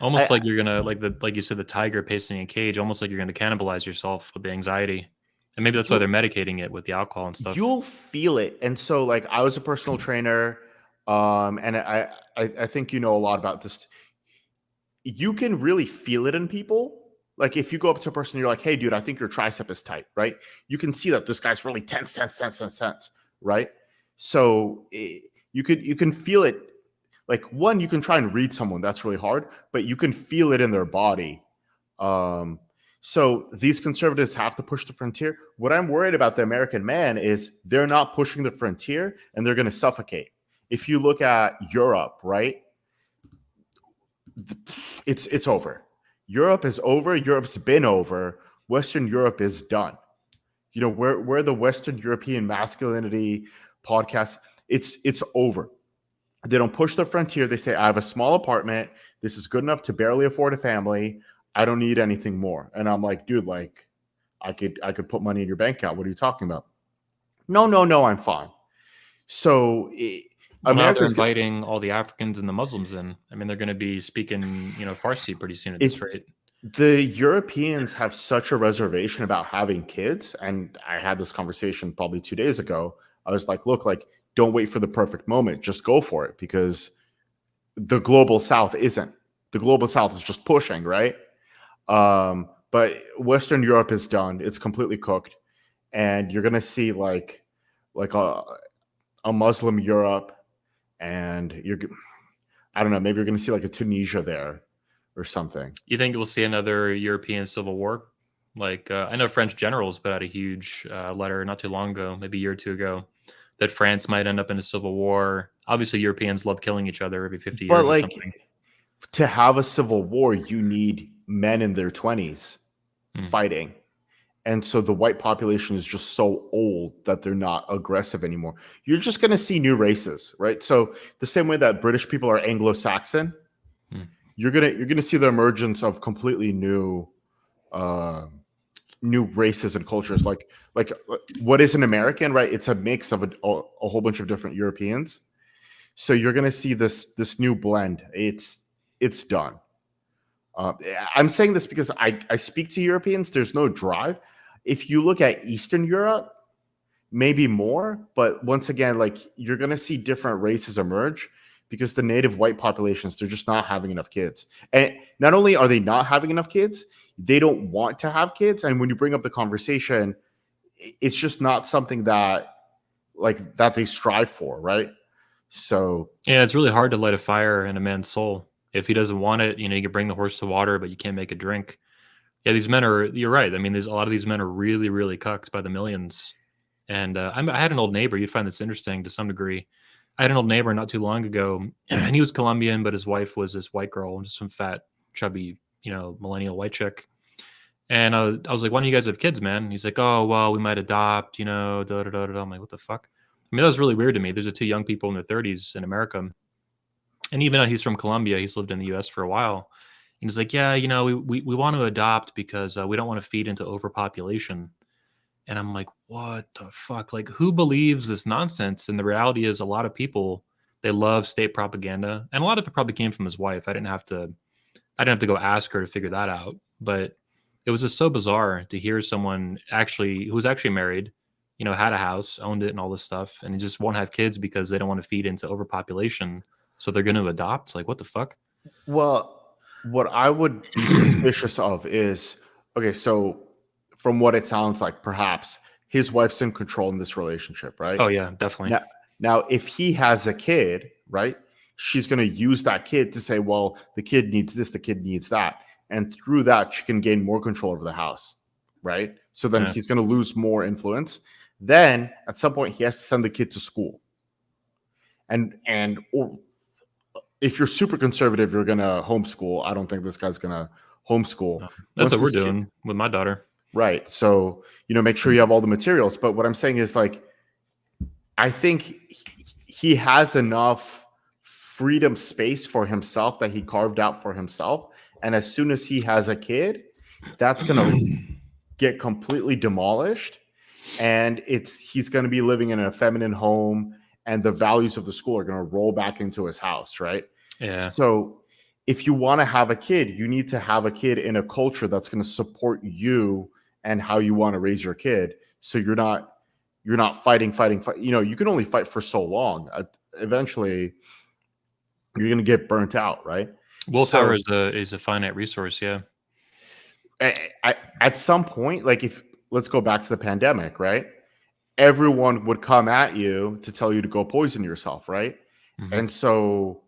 almost like you're gonna like you said, the tiger pacing a cage, almost like you're gonna cannibalize yourself with the anxiety. And maybe that's why they're medicating it with the alcohol and stuff. You'll feel it. And so, like, I was a personal trainer, and I think you know a lot about this. You can really feel it in people. Like, if you go up to a person, you're like, "Hey, dude, I think your tricep is tight," right? You can see that this guy's really tense, right? So you can feel it. Like, one, you can try and read someone. That's really hard, but you can feel it in their body. So these conservatives have to push the frontier. What I'm worried about the American man is they're not pushing the frontier and they're going to suffocate. If you look at Europe, right, it's over. Europe is over. Europe's been over. Western Europe is done. You know, where the Western European masculinity podcast, it's over. They don't push the frontier. They say, I have a small apartment. This is good enough to barely afford a family. I don't need anything more. And I'm like, dude, like, I could put money in your bank account. What are you talking about? No, no, no, I'm fine. So Well, now they're America's inviting all the Africans and the Muslims in. I mean, they're going to be speaking, Farsi pretty soon at this if rate. the Europeans have such a reservation about having kids, and I had this conversation probably 2 days ago. I was like, look, like, don't wait for the perfect moment, just go for it, because the global south isn't. The global south is just pushing, right? But Western Europe is done. It's completely cooked. And you're gonna see like a Muslim Europe, and I don't know, maybe you're gonna see like a Tunisia there or something. You think we'll see another European civil war? Like, I know French generals put out a huge letter not too long ago, maybe a year or two ago, that France might end up in a civil war. Obviously, Europeans love killing each other every 50 But years or like, something. to have a civil war, you need men in their 20s Hmm. fighting. And so the white population is just so old that they're not aggressive anymore. You're just going to see new races, right? So the same way that British people are Anglo-Saxon, Hmm. you're gonna see the emergence of completely uh, new races and cultures. Like what is an American, right? It's a mix of a whole bunch of different Europeans. So you're gonna see this new blend. It's done. I'm saying this because I speak to Europeans. There's no drive. If you look at Eastern Europe, maybe more, but once again, like, you're going to see different races emerge because the native white populations, they're just not having enough kids. And not only are they not having enough kids, they don't want to have kids. And when you bring up the conversation, it's just not something that they strive for, right? So Yeah, it's really hard to light a fire in a man's soul. If he doesn't want it, you can bring the horse to water, but you can't make it drink. Yeah, these men are, you're right. I mean, there's a lot of these men are really, really cucked by the millions. And I had an old neighbor. You'd find this interesting to some degree. I had an old neighbor not too long ago, and he was Colombian, but his wife was this white girl, just some fat, chubby, millennial white chick. And I was like, "Why don't you guys have kids, man?" And he's like, "Oh, well, we might adopt, da da da da." I'm like, "What the fuck?" I mean, that was really weird to me. There's two young people in their 30s in America, and even though he's from Colombia, he's lived in the U.S. for a while. And he's like, "Yeah, we want to adopt because we don't want to feed into overpopulation." And I'm like, what the fuck? Like, who believes this nonsense? And the reality is, a lot of people, they love state propaganda, and a lot of it probably came from his wife. I didn't have to go ask her to figure that out. But it was just so bizarre to hear someone who was actually married, had a house, owned it, and all this stuff, and they just won't have kids because they don't want to feed into overpopulation. So they're going to adopt. Like, what the fuck? well, what I would be suspicious of is, okay, so from what it sounds like, perhaps his wife's in control in this relationship, right? Oh yeah, definitely. Now, if he has a kid, right, she's going to use that kid to say, well, the kid needs this, the kid needs that. And through that, she can gain more control over the house, right? So then Yeah. he's going to lose more influence. Then at some point, he has to send the kid to school. Or if you're super conservative, you're going to homeschool. I don't think this guy's going to homeschool. That's Once what we're this kid- doing with my daughter. Right. So, make sure you have all the materials. But what I'm saying is, like, I think he has enough freedom space for himself that he carved out for himself. And as soon as he has a kid, that's going to get completely demolished. And he's going to be living in a feminine home, and the values of the school are going to roll back into his house. Right. Yeah. So if you want to have a kid, you need to have a kid in a culture that's going to support you and how you want to raise your kid. So you're not fighting. You can only fight for so long. Eventually, you're going to get burnt out, right? Willpower is a finite resource. Yeah. At some point, like, if let's go back to the pandemic, right? Everyone would come at you to tell you to go poison yourself, right? Mhm. And so,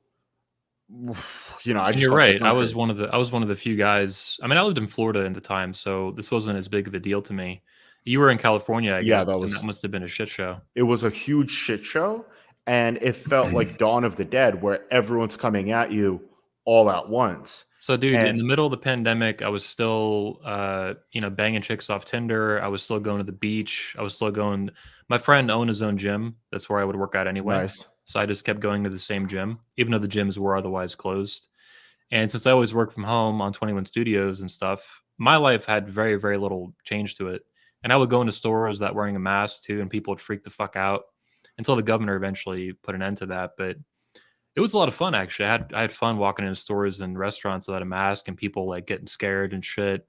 And you're right. I was one of the few guys. I mean, I lived in Florida at the time, so this wasn't as big of a deal to me. You were in California, I guess, and that must have been a shit show. It was a huge shit show, and it felt like Dawn of the Dead, where everyone's coming at you all at once. So, dude, in the middle of the pandemic, I was still, banging chicks off Tinder. I was still going to the beach. I was still going. My friend owned his own gym. That's where I would work out anyway. Nice. So I just kept going to the same gym, even though the gyms were otherwise closed. And since I always work from home on 21 Studios and stuff, my life had very, very little change to it. And I would go into stores that wearing a mask too, and people would freak the fuck out until the governor eventually put an end to that. But it was a lot of fun actually. I had fun walking into stores and restaurants without a mask and people like getting scared and shit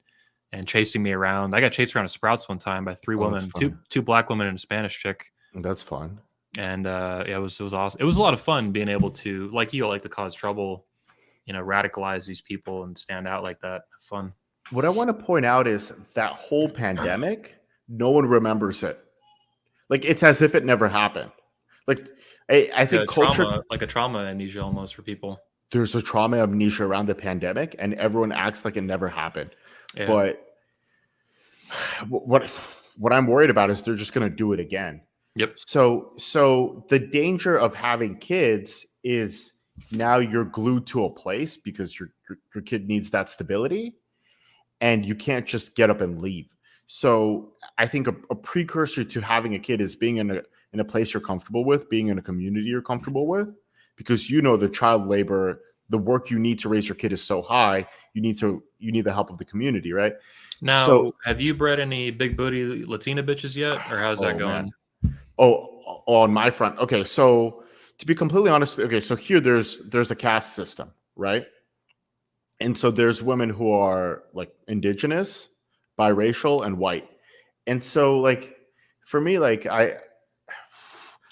and chasing me around. I got chased around a Sprouts one time by three Oh, that's women, fun. two black women and a Spanish chick. That's fun. And yeah, it was awesome. It was a lot of fun being able to like to cause trouble, radicalize these people and stand out like that. Fun. What I want to point out is that whole pandemic, no one remembers it. Like it's as if it never happened. Like I think culture, like a trauma amnesia almost for people. there's a trauma amnesia around the pandemic, and everyone acts like it never happened. Yeah. But what I'm worried about is they're just going to do it again. Yep. So the danger of having kids is now you're glued to a place because your kid needs that stability, and you can't just get up and leave. So I think a precursor to having a kid is being in a place you're comfortable with, being in a community you're comfortable with, because the child labor, the work you need to raise your kid is so high. You need the help of the community, right? Now, have you bred any big booty Latina bitches yet, or how's that going? Man. Oh, on my front. Okay, so to be completely honest, so here there's a caste system, right? And so there's women who are like indigenous, biracial, and white. And so like for me, like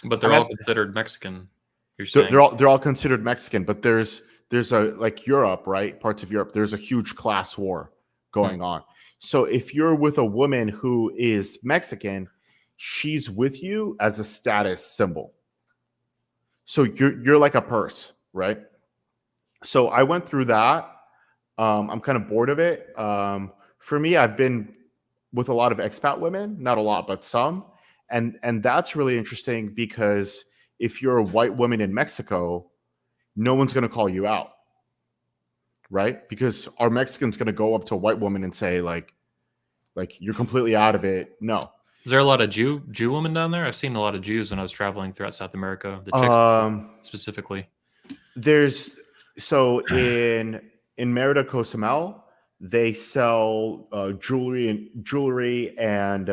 but they're all considered Mexican. You're saying they're all considered Mexican, but there's a like Europe, right? Parts of Europe, there's a huge class war going on. So if you're with a woman who is Mexican, she's with you as a status symbol. So you're like a purse, right? So I went through that. I'm kind of bored of it. For me, I've been with a lot of expat women, not a lot, but some. And that's really interesting because if you're a white woman in Mexico, no one's going to call you out, right? Because our Mexican's going to go up to a white woman and say like you're completely out of it. No. Is there a lot of Jew women down there? I've seen a lot of Jews when I was traveling throughout South America. The chicks specifically. In Merida, Cozumel, they sell jewelry and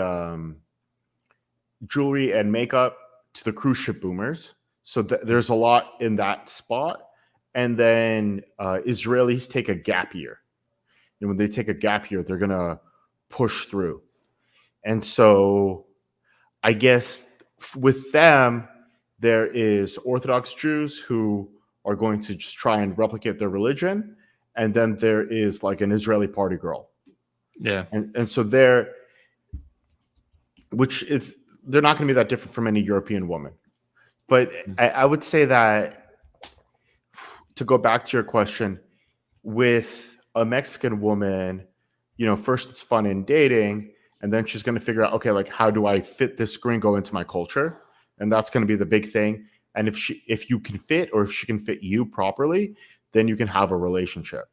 makeup to the cruise ship boomers. So there's a lot in that spot. And then Israelis take a gap year. And when they take a gap year, they're going to push through. And so I guess with them, there is Orthodox Jews who are going to just try and replicate their religion. And then there is like an Israeli party girl. Yeah. And so they're not going to be that different from any European woman. But I would say that, to go back to your question, with a Mexican woman, first it's fun in dating, and then she's going to figure out, okay, like how do I fit this gringo into my culture? And that's going to be the big thing. And if you can fit, or if she can fit you properly, then you can have a relationship,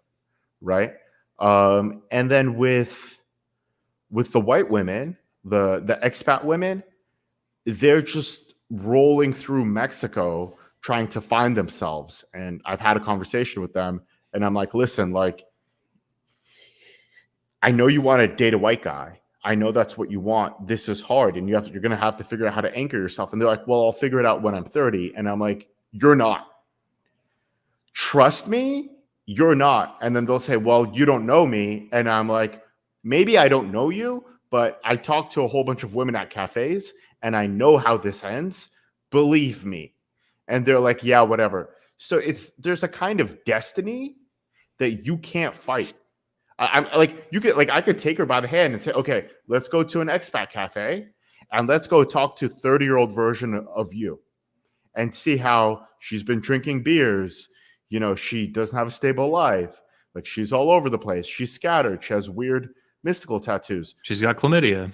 right? And then with the white women, the expat women, they're just rolling through Mexico trying to find themselves. And I've had a conversation with them, and I'm like, listen, like, I know you want to date a white guy. I know that's what you want. This is hard, and you're going to have to figure out how to anchor yourself. And they're like, well, I'll figure it out when I'm 30. And I'm like, you're not. Trust me, you're not. And then they'll say, well, you don't know me. And I'm like, maybe I don't know you, but I talk to a whole bunch of women at cafes, and I know how this ends. Believe me. And they're like, yeah, whatever. So there's a kind of destiny that you can't fight. I could take her by the hand and say, okay, let's go to an expat cafe and let's go talk to 30-year-old version of you and see how she's been drinking beers. She doesn't have a stable life. Like, she's all over the place. She's scattered. She has weird mystical tattoos. She's got chlamydia.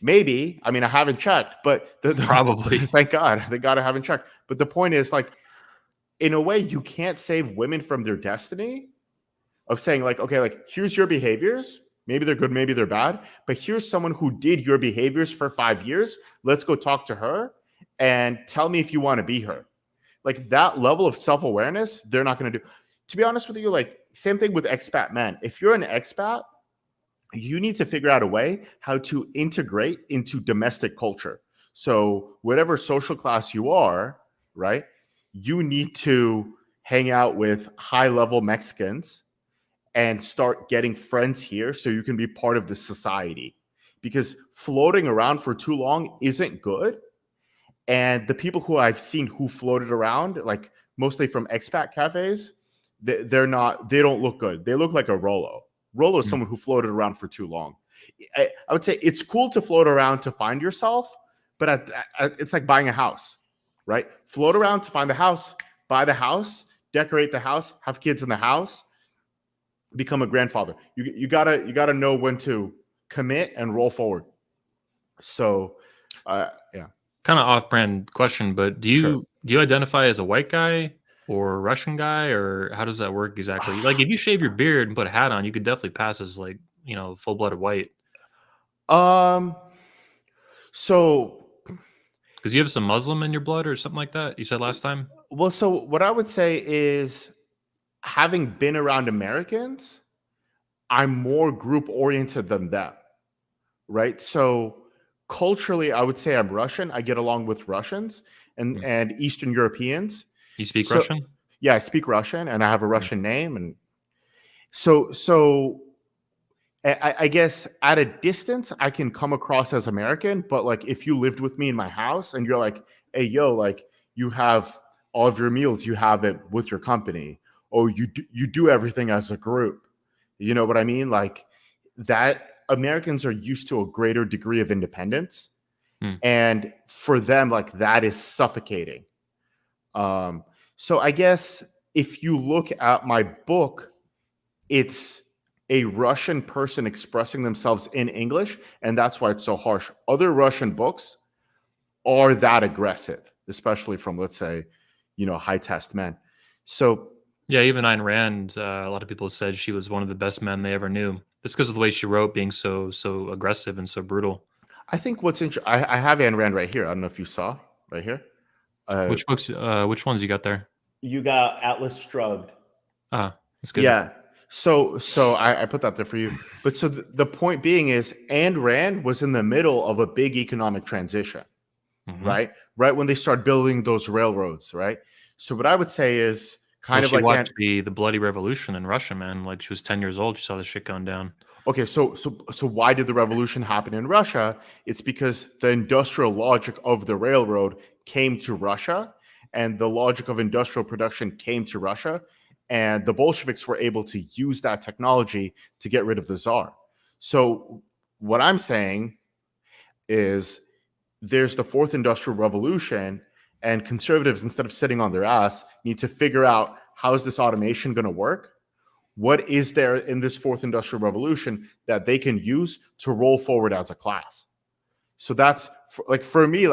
Maybe. I mean, I haven't checked, but probably. Thank God I haven't checked. But the point is, like, in a way, you can't save women from their destiny of saying, like, okay, like, here's your behaviors. Maybe they're good, maybe they're bad, but here's someone who did your behaviors for 5 years. Let's go talk to her and tell me if you want to be her. Like, that level of self-awareness, they're not going to do. To be honest with you, like, same thing with expat men. If you're an expat you need to figure out a way how to integrate into domestic culture. So whatever social class you are, right, you need to hang out with high level Mexicans and start getting friends here so you can be part of the society, because floating around for too long isn't good. And the people who I've seen who floated around, like mostly from expat cafes, they don't look good. They look like a Rolo. Rolo is Mm. someone who floated around for too long. I would say it's cool to float around to find yourself, but it's like buying a house, right? Float around to find the house, buy the house, decorate the house, have kids in the house, become a grandfather. You gotta know when to commit and roll forward. So, yeah, Kind of off-brand question, but sure. do you identify as a white guy or a Russian guy, or how does that work exactly? Like, if you shave your beard and put a hat on, you could definitely pass as like, full-blooded white Um. So, because you have some Muslim in your blood or something like that. You said last time. well, so what I would say is, having been around Americans, I'm more group oriented than them, right? So culturally, I would say I'm Russian. I get along with Russians and Mm. and Eastern Europeans. You speak So Russian? yeah, I speak Russian and I have a Mm. Russian name, and so I guess at a distance I can come across as American, but like if you lived with me in my house and you're like, hey, yo, like you have all of your meals, you have it with your company, or you do everything as a group. You know what I mean? Like that Americans are used to a greater degree of independence. Mm. And for them, like that is suffocating. Um, so I guess if you look at my book, it's a Russian person expressing themselves in English, and that's why it's so harsh. Other Russian books are that aggressive, especially from, let's say, high test men. So Yeah, even Ayn Rand, a lot of people said she was one of the best men they ever knew. Just because of the way she wrote, being so aggressive and so brutal. I think what's interesting, I have Ayn Rand right here. I don't know if you saw right here. Uh, Which books? Which ones you got there? you got Atlas Shrugged. Ah, that's good. Yeah. So I put that there for you. But so the point being is, Ayn Rand was in the middle of a big economic transition, Mhm. right? Right when they start building those railroads, right? So what I would say is Well, kind of she like watched the bloody revolution in Russia, man. Like, she was 10 years old. She saw this shit going down. okay, so why did the revolution happen in Russia? It's because the industrial logic of the railroad came to Russia, and the logic of industrial production came to Russia, and the Bolsheviks were able to use that technology to get rid of the czar. So what I'm saying is, there's the fourth industrial revolution, and conservatives, instead of sitting on their ass, need to figure out, how is this automation going to work? What is there in this fourth industrial revolution that they can use to roll forward as a class? So that's for me,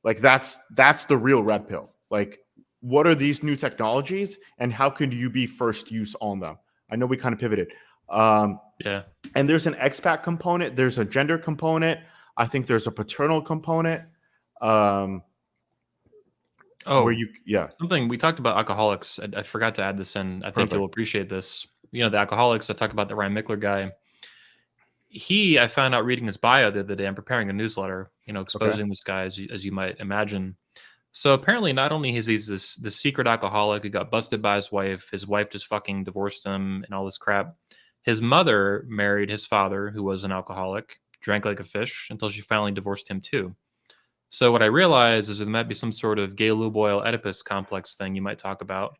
that's the real red pill. Like, what are these new technologies and how can you be first use on them? I know we kind of pivoted. Yeah. And there's an expat component, there's a gender component, I think there's a paternal component. Where Oh, yeah, something we talked about alcoholics. I forgot to add this in. I think you'll perfect. appreciate this. The alcoholics. I talked about the Ryan Mickler guy. I found out reading his bio the other day. I'm preparing a newsletter, Okay. exposing this guy as you might imagine. So apparently, not only is he this secret alcoholic who got busted by his wife just fucking divorced him and all this crap. His mother married his father, who was an alcoholic, drank like a fish until she finally divorced him too. So what I realized is there might be some sort of gay Luboil Oedipus complex thing you might talk about,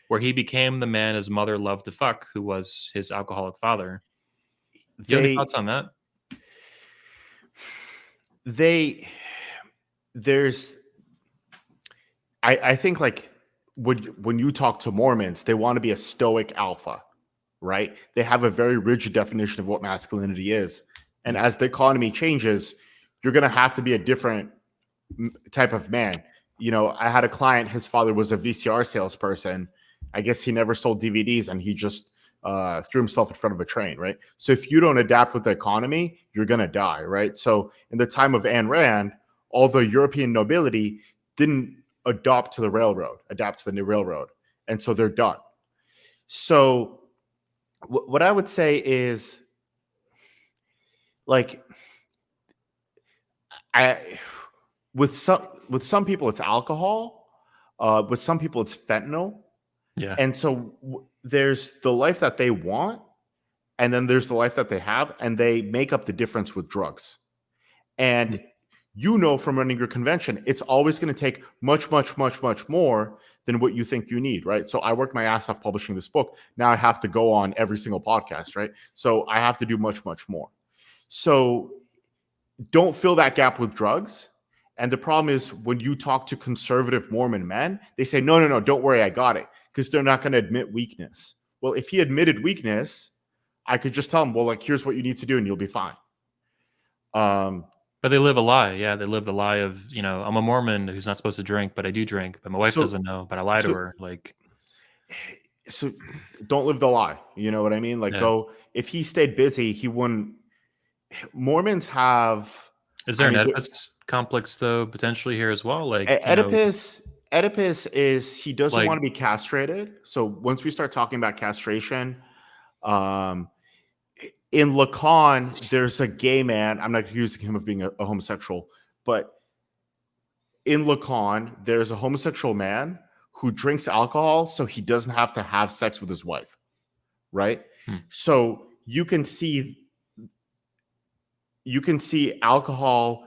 where he became the man his mother loved to fuck, who was his alcoholic father. Do you have any They thoughts on that? they there's I think, like, when you talk to Mormons, they want to be a stoic alpha, right? They have a very rigid definition of what masculinity is. And Mm. as the economy changes, you're going to have to be a different type of man. I had a client, his father was a VCR salesperson. I guess he never sold DVDs and he just threw himself in front of a train, right? So if you don't adapt with the economy, you're going to die, right? So in the time of Ayn Rand, all the European nobility didn't adapt to the new railroad. And so they're done. So what I would say is, like I with some people it's alcohol, with some people it's fentanyl, Yeah. and so there's the life that they want, and then there's the life that they have, and they make up the difference with drugs. And from running your convention, it's always going to take much, much, much, much more than what you think you need, right? So I worked my ass off publishing this book. Now I have to go on every single podcast, right? So I have to do much, much more. So don't fill that gap with drugs. And the problem is when you talk to conservative Mormon men, they say, no, no, no, don't worry, I got it. Because they're not going to admit weakness. Well, if he admitted weakness, I could just tell him, well, like, here's what you need to do and you'll be fine. But they live a lie. Yeah, they live the lie of, I'm a Mormon who's not supposed to drink, but I do drink. But my wife doesn't know, but I lie to her. So don't live the lie. You know what I mean? Like, go, if he stayed busy, he wouldn't. Mormons have. Is there an Oedipus complex, though, potentially here as well? Like, Oedipus is he doesn't want to be castrated. So once we start talking about castration, in Lacan, there's a gay man. I'm not accusing him of being a homosexual, but in Lacan, there's a homosexual man who drinks alcohol so he doesn't have to have sex with his wife, right? So you can see alcohol,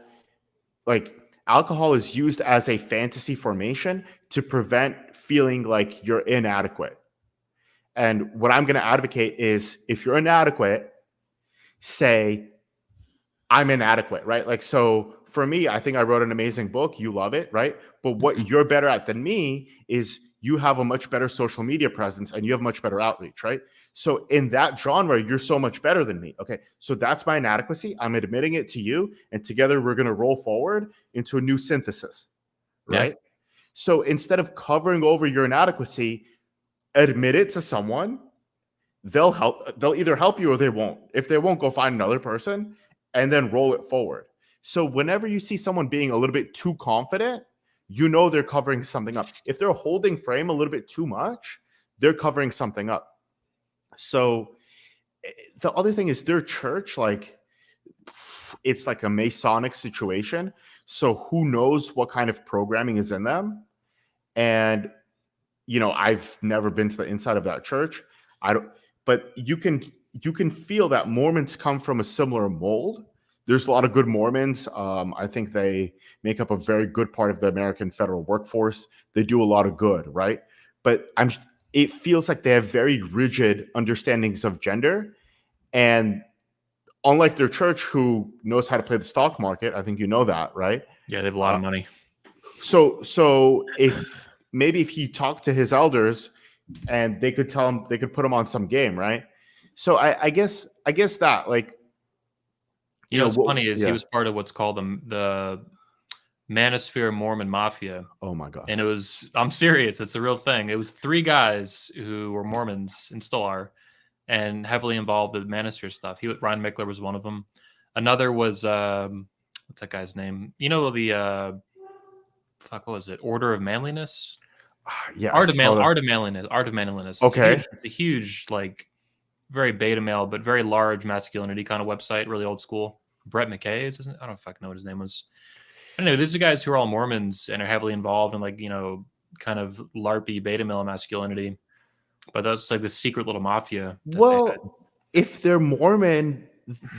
like alcohol is used as a fantasy formation to prevent feeling like you're inadequate. And what I'm going to advocate is if you're inadequate, say, I'm inadequate, right? Like, so for me, I think I wrote an amazing book. You love it, right? But what you're better at than me is you have a much better social media presence and you have much better outreach, right? So in that genre, you're so much better than me. Okay, so that's my inadequacy. I'm admitting it to you. And together we're going to roll forward into a new synthesis, right? Yeah. So instead of covering over your inadequacy, admit it to someone. They'll either help you or they won't. If they won't, go find another person and then roll it forward. So whenever you see someone being a little bit too confident, they're covering something up. If they're holding frame a little bit too much, they're covering something up. So the other thing is their church, like it's like a Masonic situation. So who knows what kind of programming is in them? And, I've never been to the inside of that church. But you can feel that Mormons come from a similar mold. There's a lot of good Mormons. I think they make up a very good part of the American federal workforce. They do a lot of good, right? But it feels like they have very rigid understandings of gender. And unlike their church, who knows how to play the stock market, I think you know that, right? Yeah, they have a lot of money. So if he talked to his elders, and they could tell him, they could put him on some game, right? So I guess that, like, what's funny is he was part of what's called the Manosphere Mormon Mafia. Oh my God! And I'm serious, it's a real thing. It was 3 guys who were Mormons and still are, and heavily involved with Manosphere stuff. Ryan Mickler was one of them. Another was what's that guy's name? What was it? Order of Manliness. Yeah, Art of Manliness. Okay, it's a huge, like, very beta male, but very large masculinity kind of website, really old school. Brett McKay is, I don't fucking know what his name was. Anyway, these are guys who are all Mormons and are heavily involved in, like, kind of LARPy beta male masculinity. But that's like the secret little mafia. Well, if they're Mormon,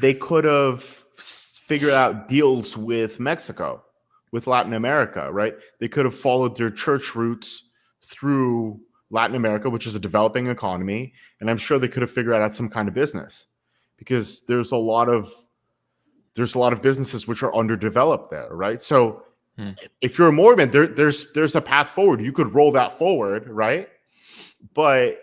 they could have figured out deals with Mexico, with Latin America, right? They could have followed their church roots through Latin America, which is a developing economy, and I'm sure they could have figured out some kind of business, because there's a lot of businesses which are underdeveloped there, right? So if you're a Mormon, there's a path forward. You could roll that forward, right? But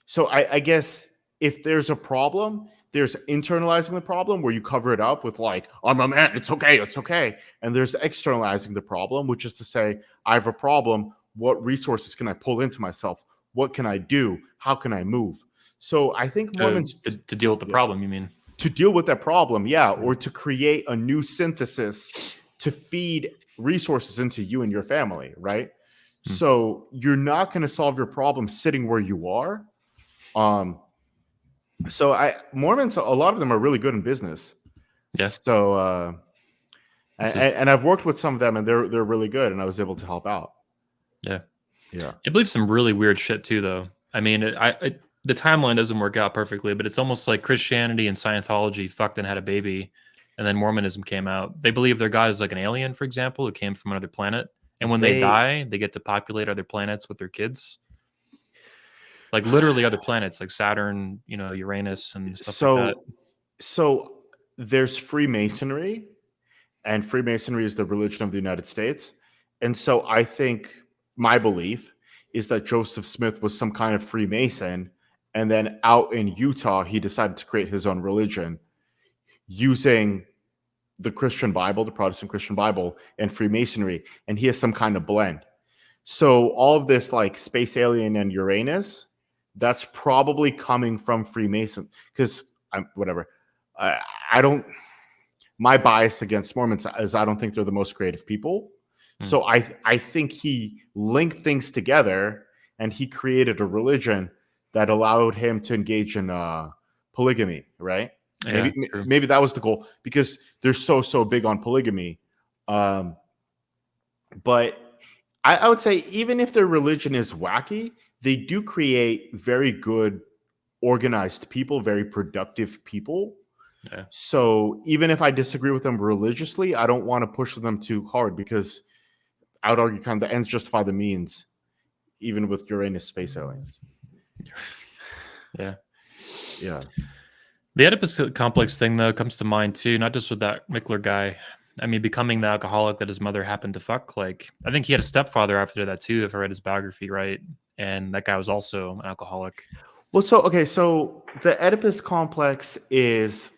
so I guess if there's a problem, there's internalizing the problem where you cover it up with, like, I'm a man, it's okay. And there's externalizing the problem, which is to say, I have a problem. What resources can I pull into myself? What can I do? How can I move? So I think Mormons to deal with the problem, you mean? To deal with that problem, yeah, or to create a new synthesis to feed resources into you and your family, right? So you're not going to solve your problem sitting where you are. So Mormons, a lot of them are really good in business. Yeah. So This is, and I've worked with some of them, and they're really good, and I was able to help out. yeah. Yeah. I believe some really weird shit too, though. I mean, the timeline doesn't work out perfectly, but it's almost like Christianity and Scientology fucked and had a baby, and then Mormonism came out. They believe their God is like an alien, for example, who came from another planet, and when they They die, they get to populate other planets with their kids, like literally other planets, like Saturn, Uranus, and stuff like that. so there's Freemasonry, and Freemasonry is the religion of the United States. And so I think my belief is that Joseph Smith was some kind of Freemason, and then out in Utah, he decided to create his own religion using the Christian Bible, the Protestant Christian Bible, and Freemasonry, and he has some kind of blend. So all of this, like space alien and Uranus, that's probably coming from Freemason. Because I'm whatever. I don't. My bias against Mormons is I don't think they're the most creative people. So I think he linked things together, and he created a religion that allowed him to engage in polygamy, right? Yeah, true. Maybe that was the goal, because they're so big on polygamy. But I would say even if their religion is wacky, they do create very good, organized people, very productive people. Yeah. So even if I disagree with them religiously, I don't want to push them too hard, because I would argue kind of the ends justify the means, even with Uranus space aliens. Yeah. Yeah. The Oedipus complex thing, though, comes to mind too, not just with that Mickler guy. I mean, becoming the alcoholic that his mother happened to fuck. Like, I think he had a stepfather after that too, if I read his biography right. And that guy was also an alcoholic. Well, so the Oedipus complex is.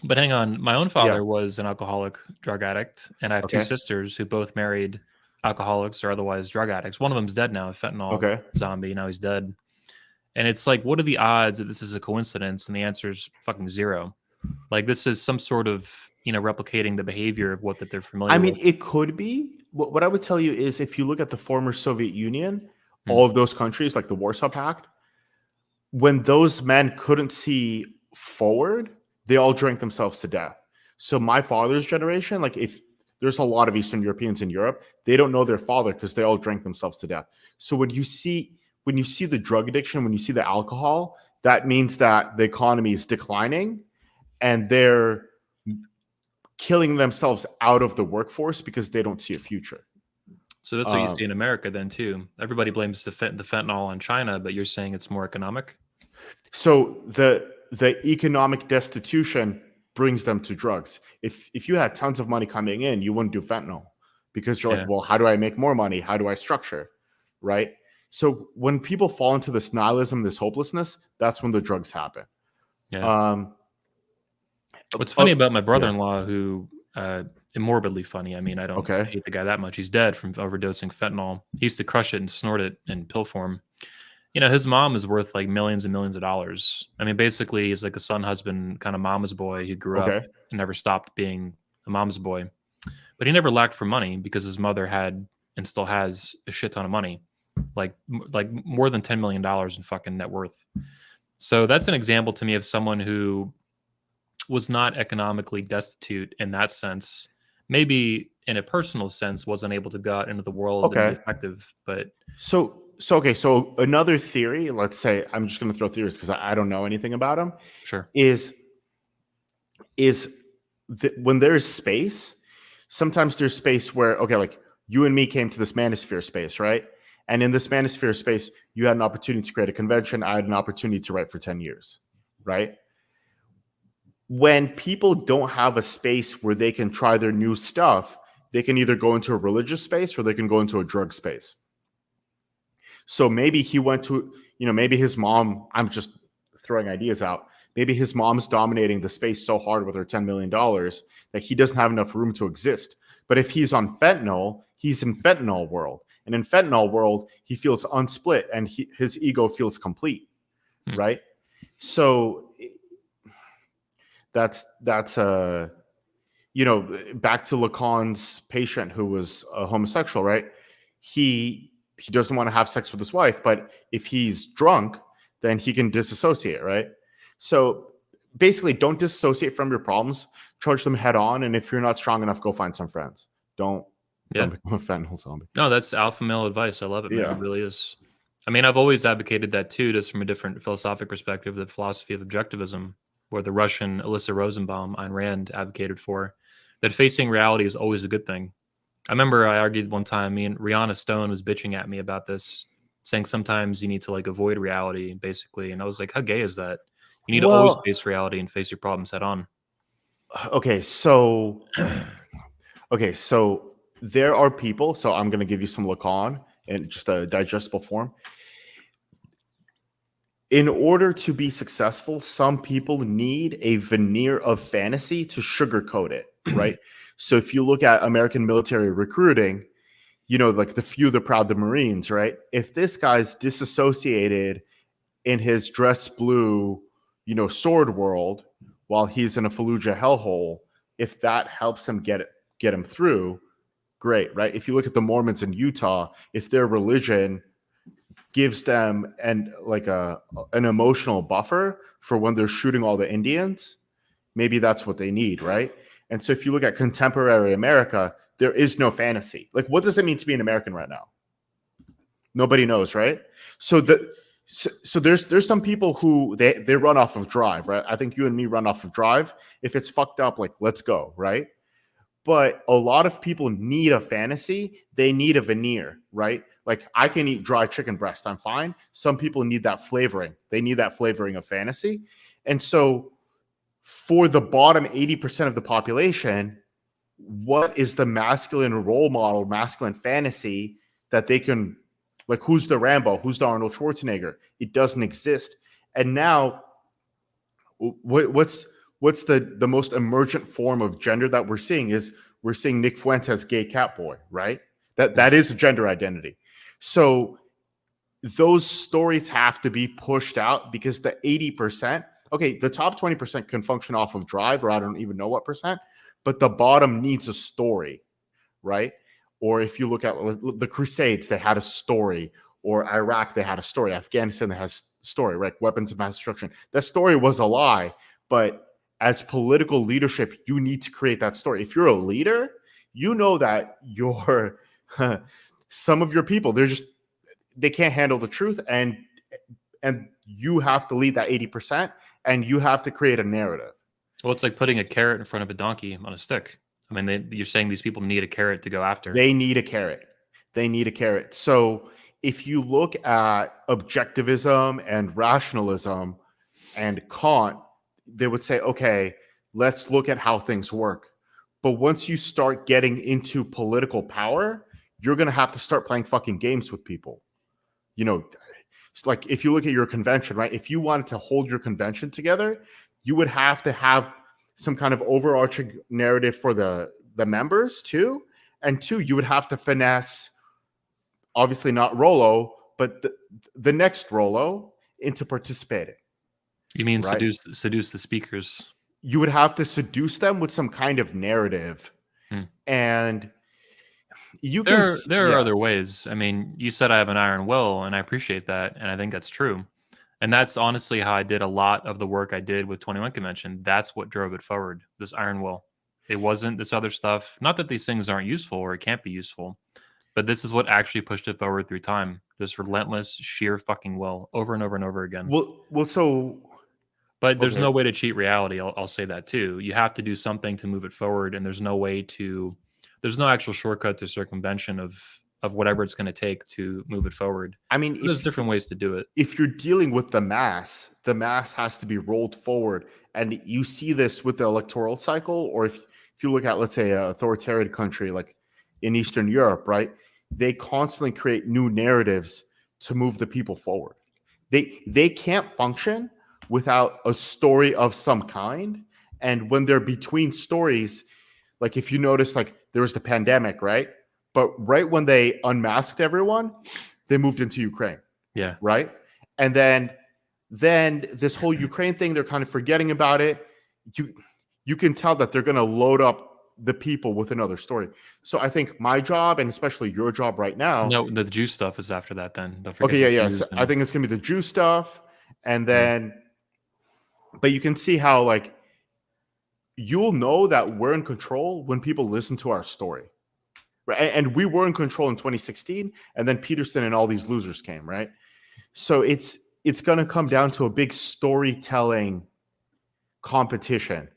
But hang on, my own father was an alcoholic drug addict, and I have two sisters who both married alcoholics or otherwise drug addicts. One of them's dead now, a fentanyl zombie. Now he's dead. And it's like, what are the odds that this is a coincidence? And the answer is fucking zero. Like, this is some sort of, replicating the behavior of that they're familiar with. I mean, it could be. What I would tell you is, if you look at the former Soviet Union, all of those countries, like the Warsaw Pact, when those men couldn't see forward, they all drank themselves to death. So my father's generation, like, if there's a lot of Eastern Europeans in Europe, they don't know their father because they all drank themselves to death. So when you see the drug addiction, when you see the alcohol, that means that the economy is declining and they're killing themselves out of the workforce because they don't see a future. So that's what you see in America then too. Everybody blames the fentanyl on China, but you're saying it's more economic? So the economic destitution brings them to drugs. If you had tons of money coming in, you wouldn't do fentanyl, because you're like, well, how do I make more money? How do I structure? Right? So when people fall into this nihilism, this hopelessness, that's when the drugs happen. Yeah. What's funny about my brother-in-law, who morbidly funny. I mean, I don't hate the guy that much. He's dead from overdosing fentanyl. He used to crush it and snort it in pill form. His mom is worth like millions and millions of dollars. I mean, basically, he's like a son, husband, kind of mama's boy who grew up and never stopped being a mom's boy. But he never lacked for money, because his mother had and still has a shit ton of money, like more than $10 million in fucking net worth. So that's an example to me of someone who was not economically destitute in that sense. Maybe in a personal sense wasn't able to go out into the world and be effective. But so another theory, let's say, I'm just going to throw theories because I don't know anything about them. Sure. Is when there's space, sometimes there's space where, like you and me came to this manosphere space, right? And in this manosphere space, you had an opportunity to create a convention. I had an opportunity to write for 10 years, right? When people don't have a space where they can try their new stuff, they can either go into a religious space or they can go into a drug space. So maybe he went to, maybe his mom, I'm just throwing ideas out. Maybe his mom's dominating the space so hard with her $10 million that he doesn't have enough room to exist. But if he's on fentanyl, he's in fentanyl world. And in fentanyl world, he feels unsplit and his ego feels complete, right? So that's back to Lacan's patient who was a homosexual, right? He doesn't want to have sex with his wife, but if he's drunk, then he can disassociate, right? So basically, don't disassociate from your problems. charge them head on. And if you're not strong enough, go find some friends. Don't become a fentanyl zombie. No, that's alpha male advice. I love it, man. Yeah. It really is. I mean, I've always advocated that too, just from a different philosophic perspective, the philosophy of objectivism, where the Russian Alyssa Rosenbaum, Ayn Rand, advocated for, that facing reality is always a good thing. I remember I argued one time, me and Rihanna Stone was bitching at me about this, saying sometimes you need to like avoid reality, basically. And I was like, how gay is that? You need to always face reality and face your problems head on. Okay, so there are people. So I'm going to give you some Lacan in just a digestible form. In order to be successful, some people need a veneer of fantasy to sugarcoat it, right? So if you look at American military recruiting, you know, like the few, the proud, the Marines, right? If this guy's disassociated in his dress blue, you know, sword world while he's in a Fallujah hellhole, if that helps him get him through, great, right? If you look at the Mormons in Utah, if their religion gives them an emotional buffer for when they're shooting all the Indians, maybe that's what they need, right? And so if you look at contemporary America, there is no fantasy. Like, what does it mean to be an American right now? Nobody knows, right? So there's some people who they run off of drive, right? I think you and me run off of drive. If it's fucked up, like, let's go, right? But a lot of people need a fantasy. They need a veneer, right? Like, I can eat dry chicken breast, I'm fine. Some people need that flavoring. They need that flavoring of fantasy. And so for the bottom 80% of the population, what is the masculine role model, masculine fantasy that they can, like, who's the Rambo? Who's the Arnold Schwarzenegger? It doesn't exist. And now what's the most emergent form of gender that we're seeing is we're seeing Nick Fuentes gay cat boy, right? That is a gender identity. So those stories have to be pushed out because the 80%, okay, the top 20% can function off of drive, or I don't even know what percent, but the bottom needs a story, right? Or if you look at the Crusades, they had a story, or Iraq, they had a story, Afghanistan, they has a story, right? Weapons of mass destruction. That story was a lie, but as political leadership, you need to create that story. If you're a leader, you know that your some of your people, they can't handle the truth, and you have to lead that 80%, and you have to create a narrative. Well, it's like putting a carrot in front of a donkey on a stick. I mean, you're saying these people need a carrot to go after. They need a carrot. They need a carrot. So if you look at objectivism and rationalism and Kant, they would say, okay, let's look at how things work. But once you start getting into political power, you're going to have to start playing fucking games with people. You know, it's like if you look at your convention, right? If you wanted to hold your convention together, you would have to have some kind of overarching narrative for the members too. And two, you would have to finesse, obviously not Rollo, but the next Rollo into participating. You mean, right? seduce the speakers? You would have to seduce them with some kind of narrative. And there are other ways. I mean, you said I have an iron will, and I appreciate that, and I think that's true. And that's honestly how I did a lot of the work I did with 21 Convention. That's what drove it forward, this iron will. It wasn't this other stuff. Not that these things aren't useful or it can't be useful, but this is what actually pushed it forward through time. Just relentless, sheer fucking will, over and over and over again. But there's no way to cheat reality. I'll say that too. You have to do something to move it forward, and there's no actual shortcut to circumvention of whatever it's going to take to move it forward. I mean, there's different ways to do it. If you're dealing with the mass has to be rolled forward. And you see this with the electoral cycle, or if you look at, let's say, an authoritarian country like in Eastern Europe, right? They constantly create new narratives to move the people forward. They can't function without a story of some kind. And when they're between stories, like if you notice, like there was the pandemic, right? But right when they unmasked everyone, they moved into Ukraine. Yeah. Right. And then this whole Ukraine thing, they're kind of forgetting about it. You can tell that they're going to load up the people with another story. So I think my job, and especially your job right now. No, the Jew stuff is after that then. Don't forget. Okay, yeah. So I think it's going to be the Jew stuff. And then, but you can see how, like, you'll know that we're in control when people listen to our story. Right. And we were in control in 2016, and then Peterson and all these losers came, right? So it's going to come down to a big storytelling competition.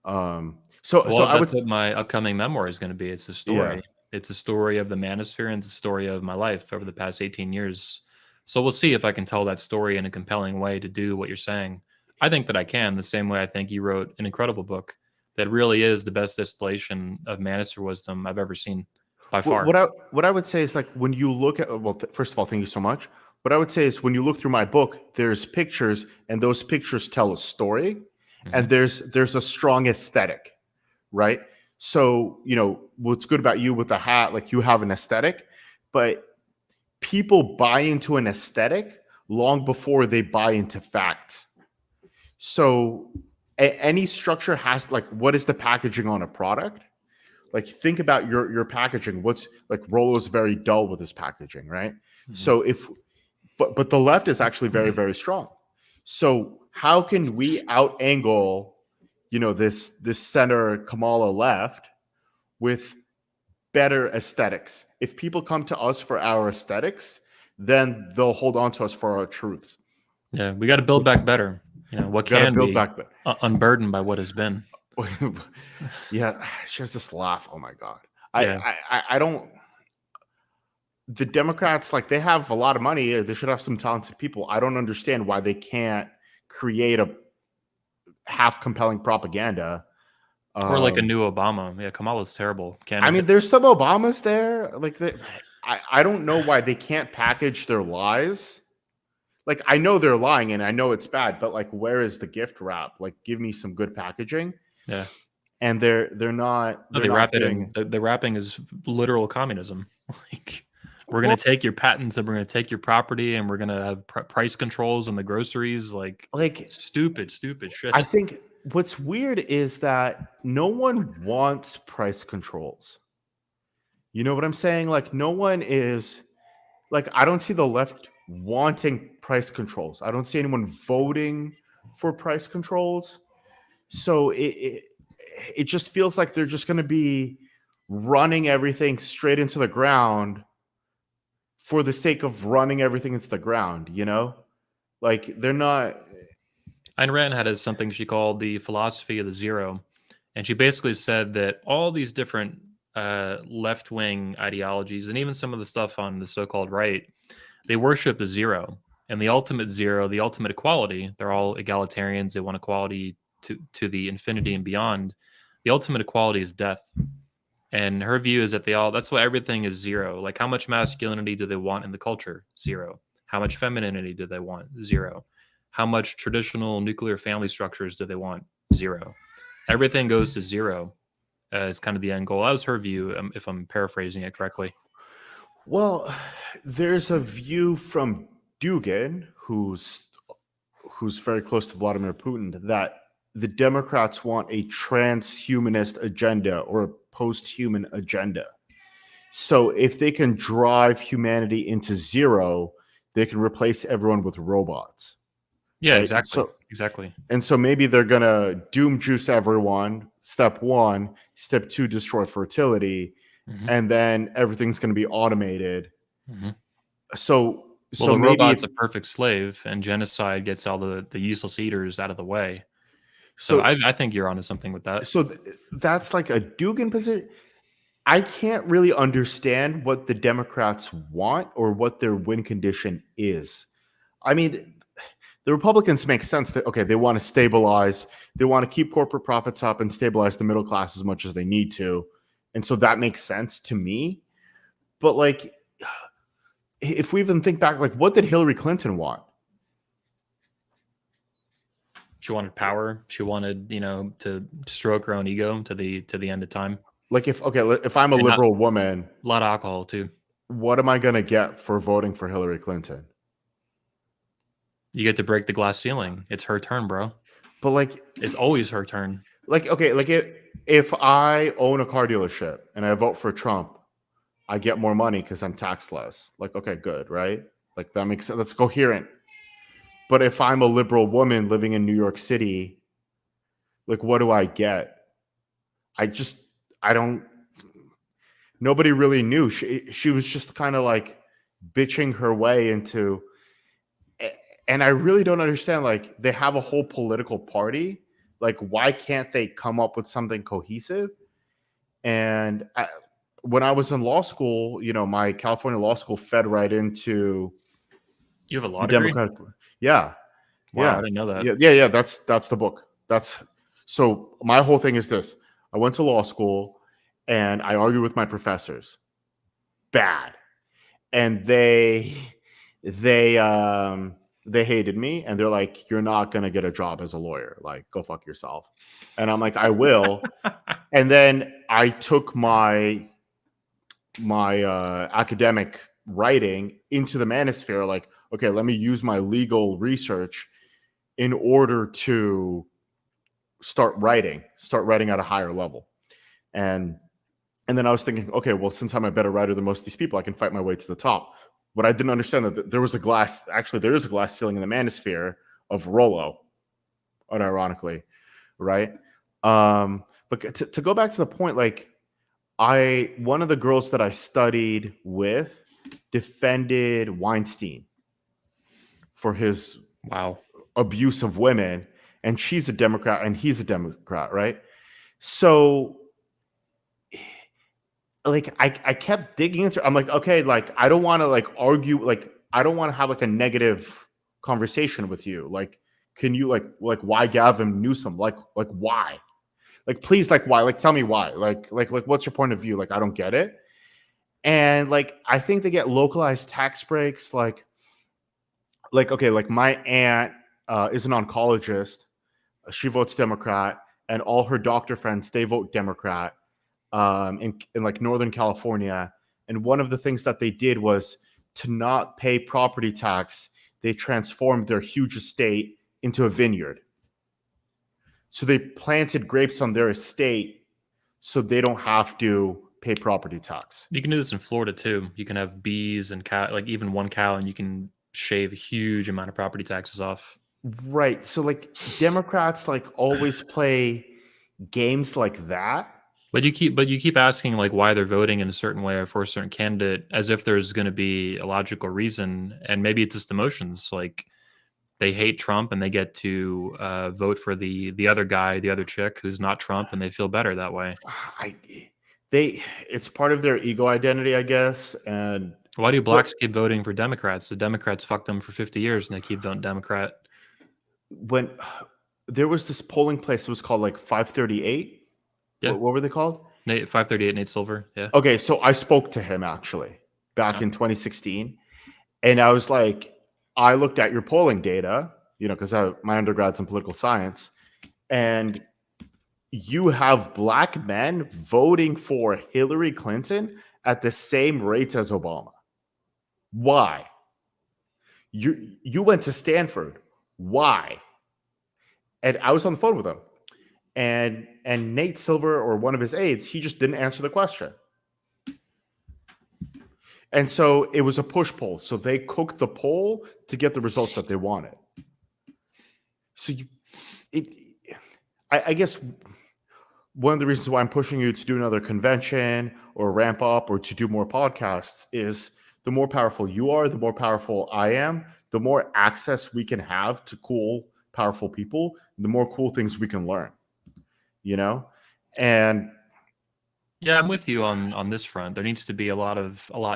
So I would That's what my upcoming memoir is going to be. It's a story. Yeah. It's a story of the manosphere, and it's a story of my life over the past 18 years. So we'll see if I can tell that story in a compelling way to do what you're saying. I think that I can, the same way I think you wrote an incredible book that really is the best distillation of manosphere wisdom I've ever seen by far. What I would say is, like, when you look at, well, first of all, thank you so much. What I would say is, when you look through my book, there's pictures, and those pictures tell a story, and there's a strong aesthetic, right? So, what's good about you with the hat, like, you have an aesthetic, but people buy into an aesthetic long before they buy into facts. So any structure has, like, what is the packaging on a product? Like, think about your packaging. What's, like, Rollo's very dull with his packaging, right? So but the left is actually very, very strong. So how can we out angle, this center Kamala left with better aesthetics? If people come to us for our aesthetics, then they'll hold on to us for our truths. Yeah, we got to build back better. What can build be back better. Unburdened by what has been. Yeah, she has this laugh. Oh my God. Yeah. I don't. The Democrats, like, they have a lot of money. They should have some talented people. I don't understand why they can't create a half compelling propaganda. Or like a new Obama. Yeah, Kamala's terrible. I mean, there's some Obamas there. Like, I don't know why they can't package their lies. Like, I know they're lying and I know it's bad, but, like, where is the gift wrap? Like, give me some good packaging. Yeah. And they're not. No, they wrap it in. The wrapping is literal communism. Like, we're going to take your patents, and we're going to take your property, and we're going to have price controls on the groceries. Like stupid shit. I think what's weird is that no one wants price controls. You know what I'm saying? Like, no one is, like, I don't see the left wanting price controls. I don't see anyone voting for price controls. So it just feels like they're just going to be running everything straight into the ground for the sake of running everything into the ground, Like, they're not. Ayn Rand had something she called the philosophy of the zero. And she basically said that all these different left-wing ideologies, and even some of the stuff on the so-called right, they worship the zero. And the ultimate zero, the ultimate equality, they're all egalitarians. They want equality to the infinity and beyond. The ultimate equality is death. And her view is that that's why everything is zero. Like, how much masculinity do they want in the culture? Zero. How much femininity do they want? Zero. How much traditional nuclear family structures do they want? Zero. Everything goes to zero as kind of the end goal. That was her view, if I'm paraphrasing it correctly. Well, there's a view from Dugin, who's very close to Vladimir Putin, that the Democrats want a transhumanist agenda or a post-human agenda. So if they can drive humanity into zero, they can replace everyone with robots. Yeah, right? Exactly. So, exactly. And so maybe they're going to doom juice everyone. Step 1, step 2, destroy fertility. And then everything's going to be automated. So the robot's a perfect slave, and genocide gets all the useless eaters out of the way. So I think you're onto something with that. So that's like a Dugin position. I can't really understand what the Democrats want or what their win condition is. I mean, the Republicans make sense that, okay, they want to stabilize. They want to keep corporate profits up and stabilize the middle class as much as they need to. And so that makes sense to me. But, like, if we even think back, like, what did Hillary Clinton want? She wanted power. She wanted, to stroke her own ego to the end of time. Like, if I'm a liberal woman, a lot of alcohol too. What am I going to get for voting for Hillary Clinton? You get to break the glass ceiling. It's her turn, bro. But, like, it's always her turn. Like, okay, like, if I own a car dealership and I vote for Trump, I get more money because I'm taxed less. Like, okay, good, right? Like, that makes sense. That's coherent. But if I'm a liberal woman living in New York City, Like, what do I get? I don't. Nobody really knew. She was just kind of like bitching her way into, and I really don't understand. Like, they have a whole political party. Like, why can't they come up with something cohesive? And when I was in law school, my California law school fed right into You have a law the degree? Democratic. Yeah, Wow, I yeah, didn't know that. yeah. That's the book. So my whole thing is this: I went to law school, and I argued with my professors. Bad, and they hated me, and they're like, "You're not gonna get a job as a lawyer. Like, go fuck yourself." And I'm like, "I will." And then I took my academic writing into the manosphere. Like, okay, let me use my legal research in order to start writing at a higher level. And then I was thinking, okay, well, since I'm a better writer than most of these people, I can fight my way to the top. What I didn't understand that there is a glass ceiling in the manosphere of Rollo, unironically, right? But to go back to the point, like, one of the girls that I studied with defended Weinstein for his Wow. abuse of women, and she's a Democrat and he's a Democrat, right? So, like, I kept digging into. I'm like, okay, like, I don't want to like argue, like, I don't want to have like a negative conversation with you. Like, can you like why Gavin Newsom? Like why? Like, please, like, why? Like, tell me why. Like what's your point of view? Like, I don't get it. And like, I think they get localized tax breaks. Like okay, like my aunt is an oncologist. She votes Democrat, and all her doctor friends, they vote Democrat. In like Northern California, and one of the things that they did was to not pay property tax. They transformed their huge estate into a vineyard. So they planted grapes on their estate, so they don't have to pay property tax. You can do this in Florida too. You can have bees and cow, like even one cow, and you can shave a huge amount of property taxes off. Right. So like Democrats like always play games like that. But you keep asking like why they're voting in a certain way or for a certain candidate, as if there's going to be a logical reason, and maybe it's just emotions. Like they hate Trump and they get to vote for the other guy, the other chick who's not Trump, and they feel better that way. It's part of their ego identity, I guess. And why do blacks keep voting for Democrats? The Democrats fucked them for 50 years and they keep voting Democrat. When there was this polling place, it was called like 538. Yeah. What were they called? 538 Nate Silver. Yeah. Okay, so I spoke to him actually back in 2016, and I was like, I looked at your polling data, because my undergrad's in political science, and you have black men voting for Hillary Clinton at the same rates as Obama. Why? You went to Stanford. Why? And I was on the phone with him. And Nate Silver, or one of his aides, he just didn't answer the question. And so it was a push poll. So they cooked the poll to get the results that they wanted. So I guess one of the reasons why I'm pushing you to do another convention or ramp up or to do more podcasts is the more powerful you are, the more powerful I am, the more access we can have to cool, powerful people, the more cool things we can learn. And yeah, I'm with you on this front. There needs to be a lot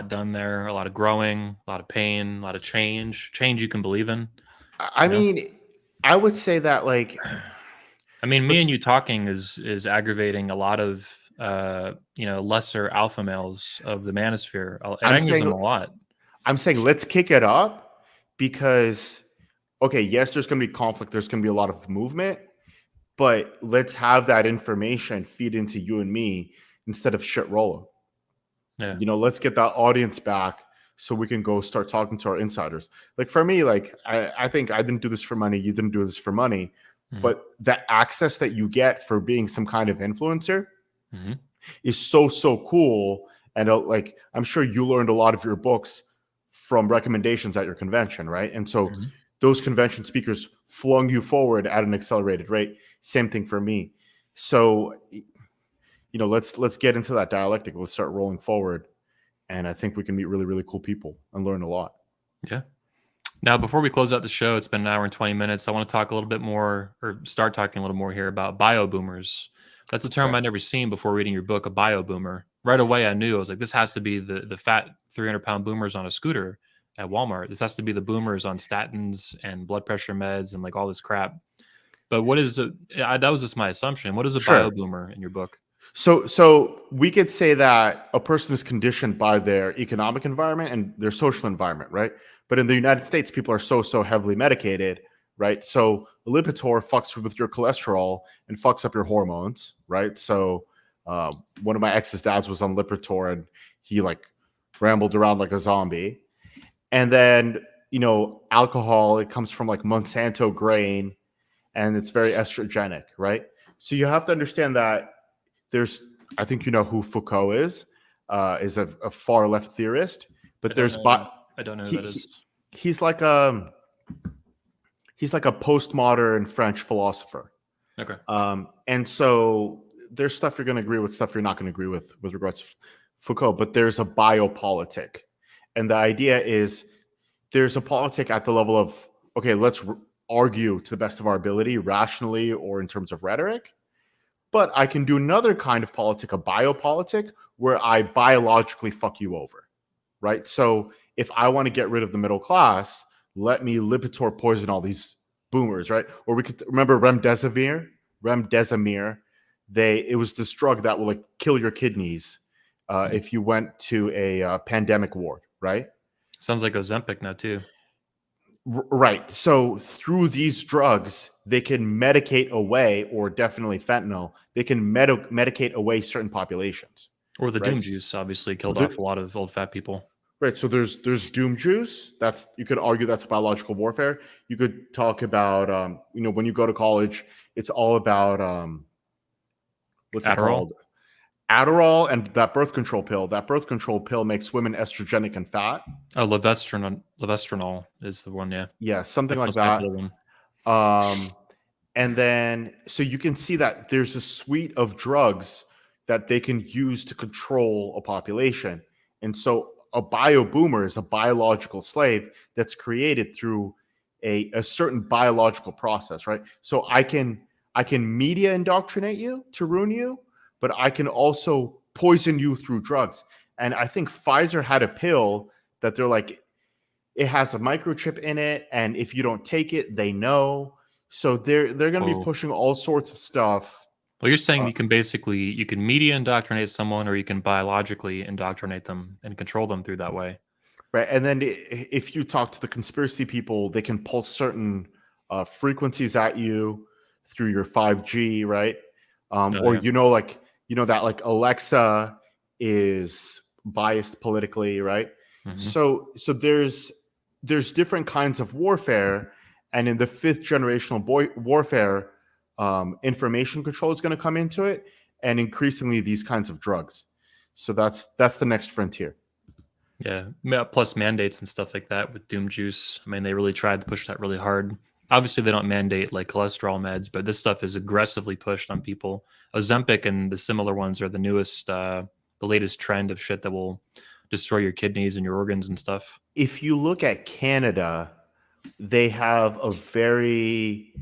done there, a lot of growing, a lot of pain, a lot of change you can believe in. I mean, I would say that, like, me and you talking is aggravating a lot of lesser alpha males of the manosphere. It angers them a lot. I'm saying let's kick it up because, okay, yes, there's going to be conflict. There's going to be a lot of movement. But let's have that information feed into you and me instead of shit Rollo. Yeah. Let's get that audience back so we can go start talking to our insiders. Like, for me, like, I think I didn't do this for money. You didn't do this for money. Mm-hmm. But that access that you get for being some kind of influencer is so cool. And like, I'm sure you learned a lot of your books from recommendations at your convention, right? And so those convention speakers flung you forward at an accelerated rate. Same thing for me. So, let's get into that dialectic. Let's start rolling forward, and I think we can meet really, really cool people and learn a lot. Yeah. Now, before we close out the show, it's been an hour and 20 minutes. I want to talk a little bit more, or start talking a little more here about bio boomers. That's a term I'd never seen before reading your book, a bio boomer. Right away, I knew, I was like, this has to be the fat 300-pound boomers on a scooter at Walmart. This has to be the boomers on statins and blood pressure meds and like all this crap. But what is that was just my assumption. What is a bio boomer in your book? So we could say that a person is conditioned by their economic environment and their social environment, right? But in the United States, people are so heavily medicated, right? So Lipitor fucks with your cholesterol and fucks up your hormones, right? So one of my ex's dads was on Lipitor and he like rambled around like a zombie. And then, alcohol, it comes from like Monsanto grain and it's very estrogenic, right? So you have to understand that I think you know who Foucault is a far left theorist, but I don't know who that is. He's like a postmodern French philosopher. Okay. And so there's stuff you're going to agree with, stuff you're not going to agree with regards to Foucault, but there's a biopolitic. And the idea is there's a politic at the level of, okay, let's argue to the best of our ability, rationally or in terms of rhetoric. But I can do another kind of politic, a biopolitic, where I biologically fuck you over, right? So if I want to get rid of the middle class, let me Lipitor poison all these boomers, right? Or we could remember remdesivir. It was this drug that will like kill your kidneys if you went to a pandemic ward, right? Sounds like Ozempic now too. Right. So through these drugs, they can medicate away, or definitely fentanyl, they can medicate away certain populations. Or the Doom juice obviously killed off a lot of old fat people. Right. So there's Doom juice. You could argue that's biological warfare. You could talk about, when you go to college, it's all about what's Adderall? It called? Adderall and that birth control pill. That birth control pill makes women estrogenic and fat. Oh, Levestranol is the one, yeah. Yeah, something like that. And then, so you can see that there's a suite of drugs that they can use to control a population. And so a bio boomer is a biological slave that's created through a certain biological process, right? So I can media indoctrinate you to ruin you, but I can also poison you through drugs. And I think Pfizer had a pill that they're like, it has a microchip in it, and if you don't take it, they know. So they're going to be pushing all sorts of stuff. Well, you're saying you can media indoctrinate someone, or you can biologically indoctrinate them and control them through that way. Right. And then if you talk to the conspiracy people, they can pulse certain frequencies at you through your 5G, right? That like Alexa is biased politically, right? Mm-hmm. So there's different kinds of warfare, and in the 5th generational warfare, information control is going to come into it, and increasingly these kinds of drugs. So that's the next frontier. Yeah, plus mandates and stuff like that with Doom juice. I mean, they really tried to push that really hard. Obviously, they don't mandate like cholesterol meds, but this stuff is aggressively pushed on people. Ozempic and the similar ones are the newest, the latest trend of shit that will destroy your kidneys and your organs and stuff. If you look at Canada, they have a very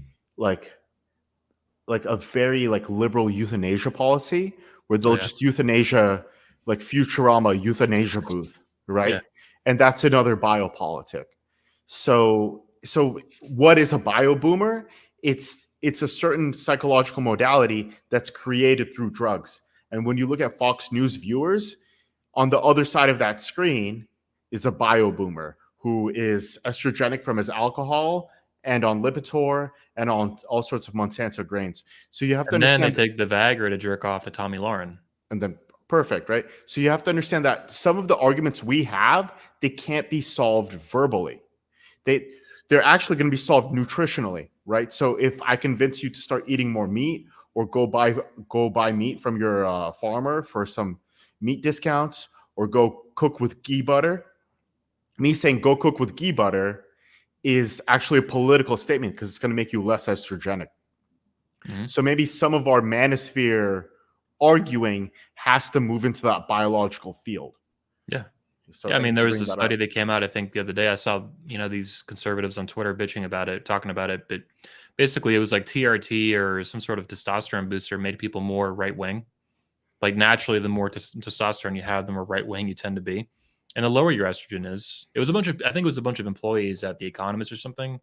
liberal euthanasia policy where they'll just euthanasia, like Futurama euthanasia booth, right? Yeah. And that's another biopolitic. So what is a bio boomer? It's a certain psychological modality that's created through drugs. And when you look at Fox News viewers, on the other side of that screen is a bio boomer who is estrogenic from his alcohol and on Lipitor and on all sorts of Monsanto grains. So you have to understand. And then they take the Viagra to jerk off to Tommy Lauren. And then perfect, right? So you have to understand that some of the arguments we have, they can't be solved verbally. They're actually going to be solved nutritionally, right? So if I convince you to start eating more meat, or go buy meat from your farmer for some meat discounts, or go cook with ghee butter, me saying go cook with ghee butter is actually a political statement because it's going to make you less estrogenic. So maybe some of our manosphere arguing has to move into that biological field. Yeah. So Yeah, I mean, there was a study up. that came out, I think, the other day. I saw, these conservatives on Twitter bitching about it, talking about it. But basically, it was like TRT or some sort of testosterone booster made people more right wing. Like naturally, the more testosterone you have, the more right wing you tend to be, and the lower your estrogen is. I think it was a bunch of employees at The Economist or something.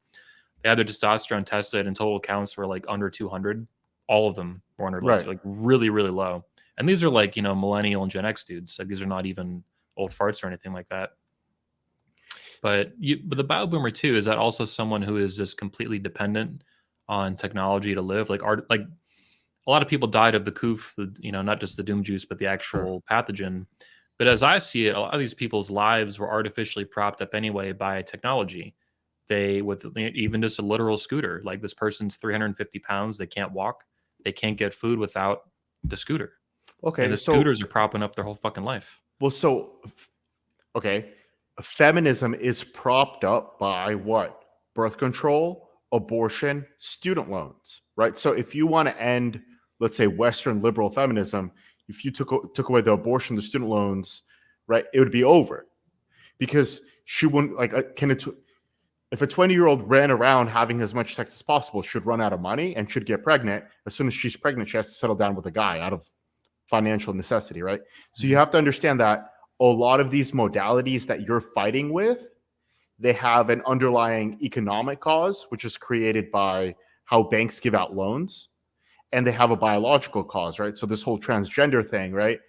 They had their testosterone tested, and total counts were like under 200. All of them were under like really, really low. And these are like millennial and Gen X dudes. Like these are not even old farts or anything like that. But the bio boomer too, is that also someone who is just completely dependent on technology to live? Like a lot of people died of the coof, not just the doom juice, but the actual pathogen. But as I see it, a lot of these people's lives were artificially propped up anyway by technology. With even just a literal scooter, like this person's 350 pounds, they can't walk, they can't get food without the scooter. Okay, and the scooters are propping up their whole fucking life. Well, okay, feminism is propped up by what? Birth control, abortion, student loans, right? So if you want to end, let's say, Western liberal feminism, if you took away the abortion, the student loans, right, it would be over, because she wouldn't if a 20-year-old ran around having as much sex as possible, should run out of money and should get pregnant. As soon as she's pregnant, she has to settle down with a guy out of financial necessity, right? So you have to understand that a lot of these modalities that you're fighting with, they have an underlying economic cause, which is created by how banks give out loans, and they have a biological cause, right? So this whole transgender thing, right?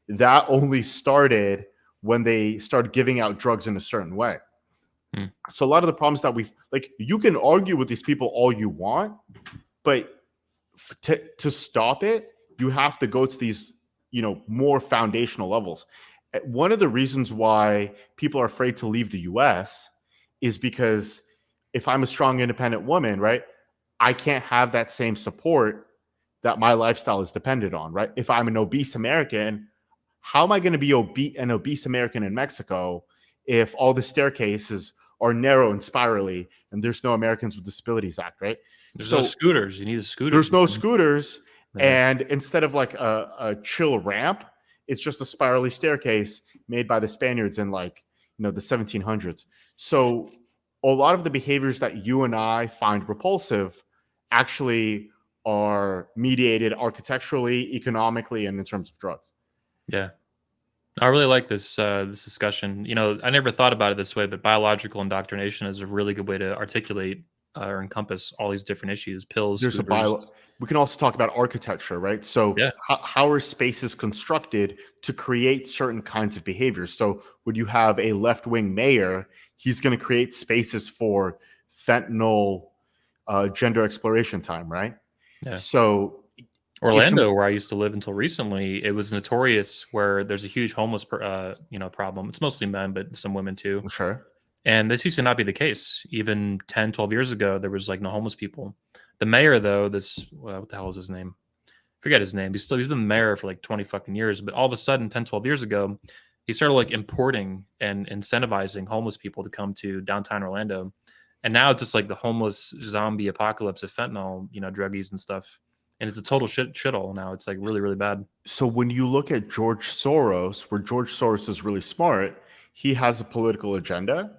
That only started when they started giving out drugs in a certain way. So a lot of the problems that you can argue with these people all you want, but to stop it, you have to go to these, more foundational levels. One of the reasons why people are afraid to leave the US is because if I'm a strong, independent woman, right, I can't have that same support that my lifestyle is dependent on, right? If I'm an obese American, how am I going to be an obese American in Mexico if all the staircases are narrow and spirally and there's no Americans with Disabilities Act, right? There's no scooters. You need a scooter. There's no scooters. Yeah. And instead of like a chill ramp, it's just a spirally staircase made by the Spaniards in the 1700s. So a lot of the behaviors that you and I find repulsive actually are mediated architecturally, economically, and in terms of drugs. Yeah. I really like this discussion. I never thought about it this way, but biological indoctrination is a really good way to articulate or encompass all these different issues. Pills. We can also talk about architecture, right? So how are spaces constructed to create certain kinds of behaviors? So when you have a left-wing mayor, he's going to create spaces for fentanyl, gender exploration time, right? Yeah. So Orlando, where I used to live until recently, it was notorious where there's a huge homeless, problem. It's mostly men, but some women too. Sure. And this used to not be the case. Even 10, 12 years ago, there was no homeless people. The mayor, though, what the hell is his name? Forget his name. He's been the mayor for 20 fucking years. But all of a sudden, 10, 12 years ago, he started importing and incentivizing homeless people to come to downtown Orlando. And now it's just the homeless zombie apocalypse of fentanyl, druggies and stuff. And it's a total shithole now. It's really, really bad. So when you look at George Soros, where George Soros is really smart, he has a political agenda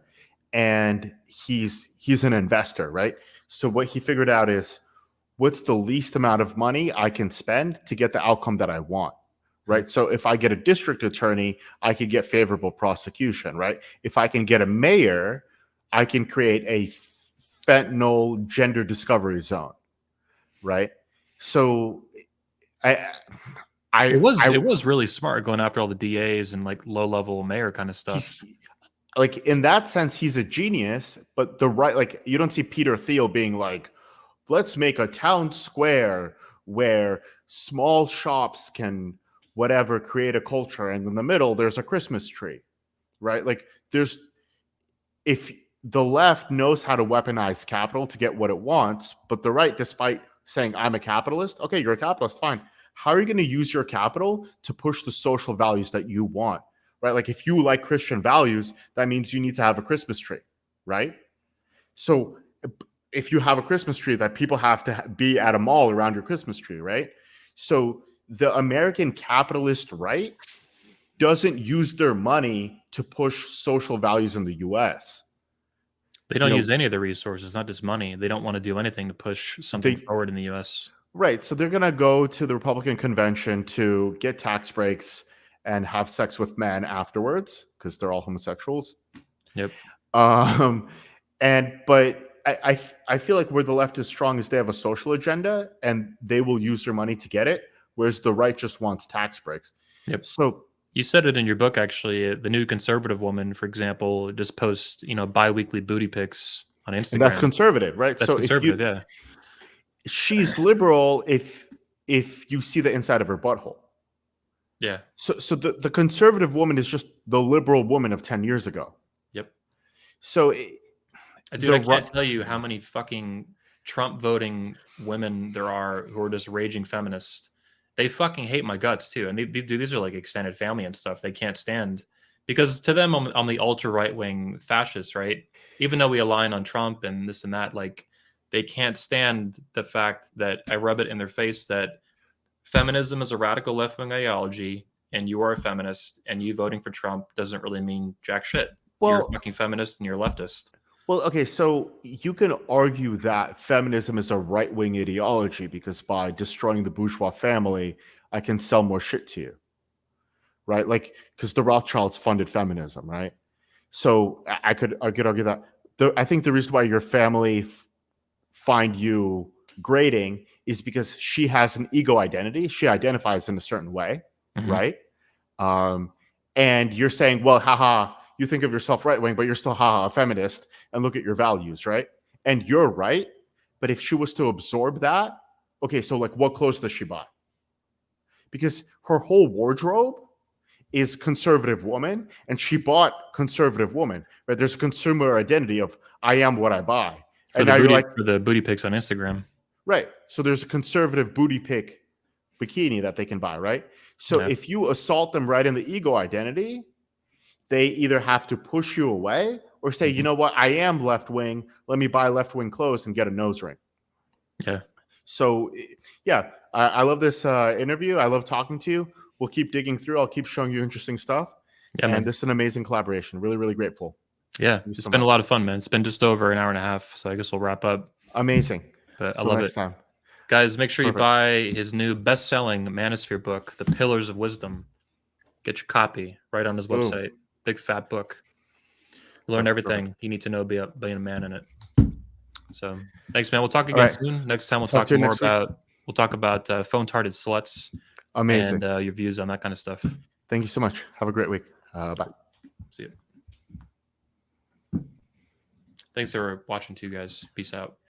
and he's an investor, right? So what he figured out is, what's the least amount of money I can spend to get the outcome that I want, right? So if I get a district attorney, I could get favorable prosecution, right? If I can get a mayor, I can create a fentanyl gender discovery zone, right? So it was really smart going after all the DAs and low level mayor kind of stuff. In that sense, he's a genius, but you don't see Peter Thiel being let's make a town square where small shops can create a culture, and in the middle there's a Christmas tree, right? If the left knows how to weaponize capital to get what it wants, but the right, despite saying I'm a capitalist, okay, you're a capitalist, fine. How are you going to use your capital to push the social values that you want, right? If you like Christian values, that means you need to have a Christmas tree, right? So if you have a Christmas tree, that people have to be at a mall around your Christmas tree, right? So the American capitalist right doesn't use their money to push social values in the US. They don't use any of the resources, not just money. They don't want to do anything to push something forward in the US. Right. So they're going to go to the Republican convention to get tax breaks and have sex with men afterwards because they're all homosexuals. Yep. But I feel like where the left is strong is they have a social agenda and they will use their money to get it, whereas the right just wants tax breaks. Yep. So you said it in your book, actually. The New Conservative Woman, for example, just posts, bi-weekly booty pics on Instagram. And that's conservative, right? That's conservative, yeah. She's liberal if you see the inside of her butthole. Yeah. So the conservative woman is just the liberal woman of 10 years ago. Yep. So dude, I can't tell you how many fucking Trump voting women there are who are just raging feminists. They fucking hate my guts too. And these are like extended family and stuff. They can't stand, because to them, I'm the ultra right wing fascist, right? Even though we align on Trump and this and that, like, they can't stand the fact that I rub it in their face that feminism is a radical left wing ideology, and you are a feminist, and you voting for Trump doesn't really mean jack shit. Well, you're a fucking feminist and you're a leftist. Well, okay, so you can argue that feminism is a right-wing ideology because by destroying the bourgeois family, I can sell more shit to you, right? Like, because the Rothschilds funded feminism, right? So I could argue that. I think the reason why your family find you grading is because she has an ego identity. She identifies in a certain way, right? And you're saying, well, haha, you think of yourself right wing, but you're still a feminist, and look at your values, right? And you're right. But if she was to absorb that, okay, so like what clothes does she buy? Because her whole wardrobe is conservative woman, and she bought conservative woman, right? There's a consumer identity of I am what I buy. And now you're like for the booty pics on Instagram. Right. So there's a conservative booty pic bikini that they can buy, right? So if you assault them right in the ego identity, they either have to push you away or say, you know what, I am left wing. Let me buy left wing clothes and get a nose ring. Yeah. So, yeah, I love this interview. I love talking to you. We'll keep digging through. I'll keep showing you interesting stuff. Yeah, and this is an amazing collaboration. Really, really grateful. Yeah, it's been a lot of fun, man. It's been just over an hour and a half, so I guess we'll wrap up. Amazing. But I love it. Time. Guys, make sure you buy his new best-selling Manosphere book, The Pillars of Wisdom. Get your copy right on his website. Big fat book. Learn everything you need to know being a man in it. So thanks, man. We'll talk again soon. Next time we'll talk more about phone-tarded sluts. Amazing. And your views on that kind of stuff. Thank you so much. Have a great week. Bye. See you. Thanks for watching too, guys. Peace out.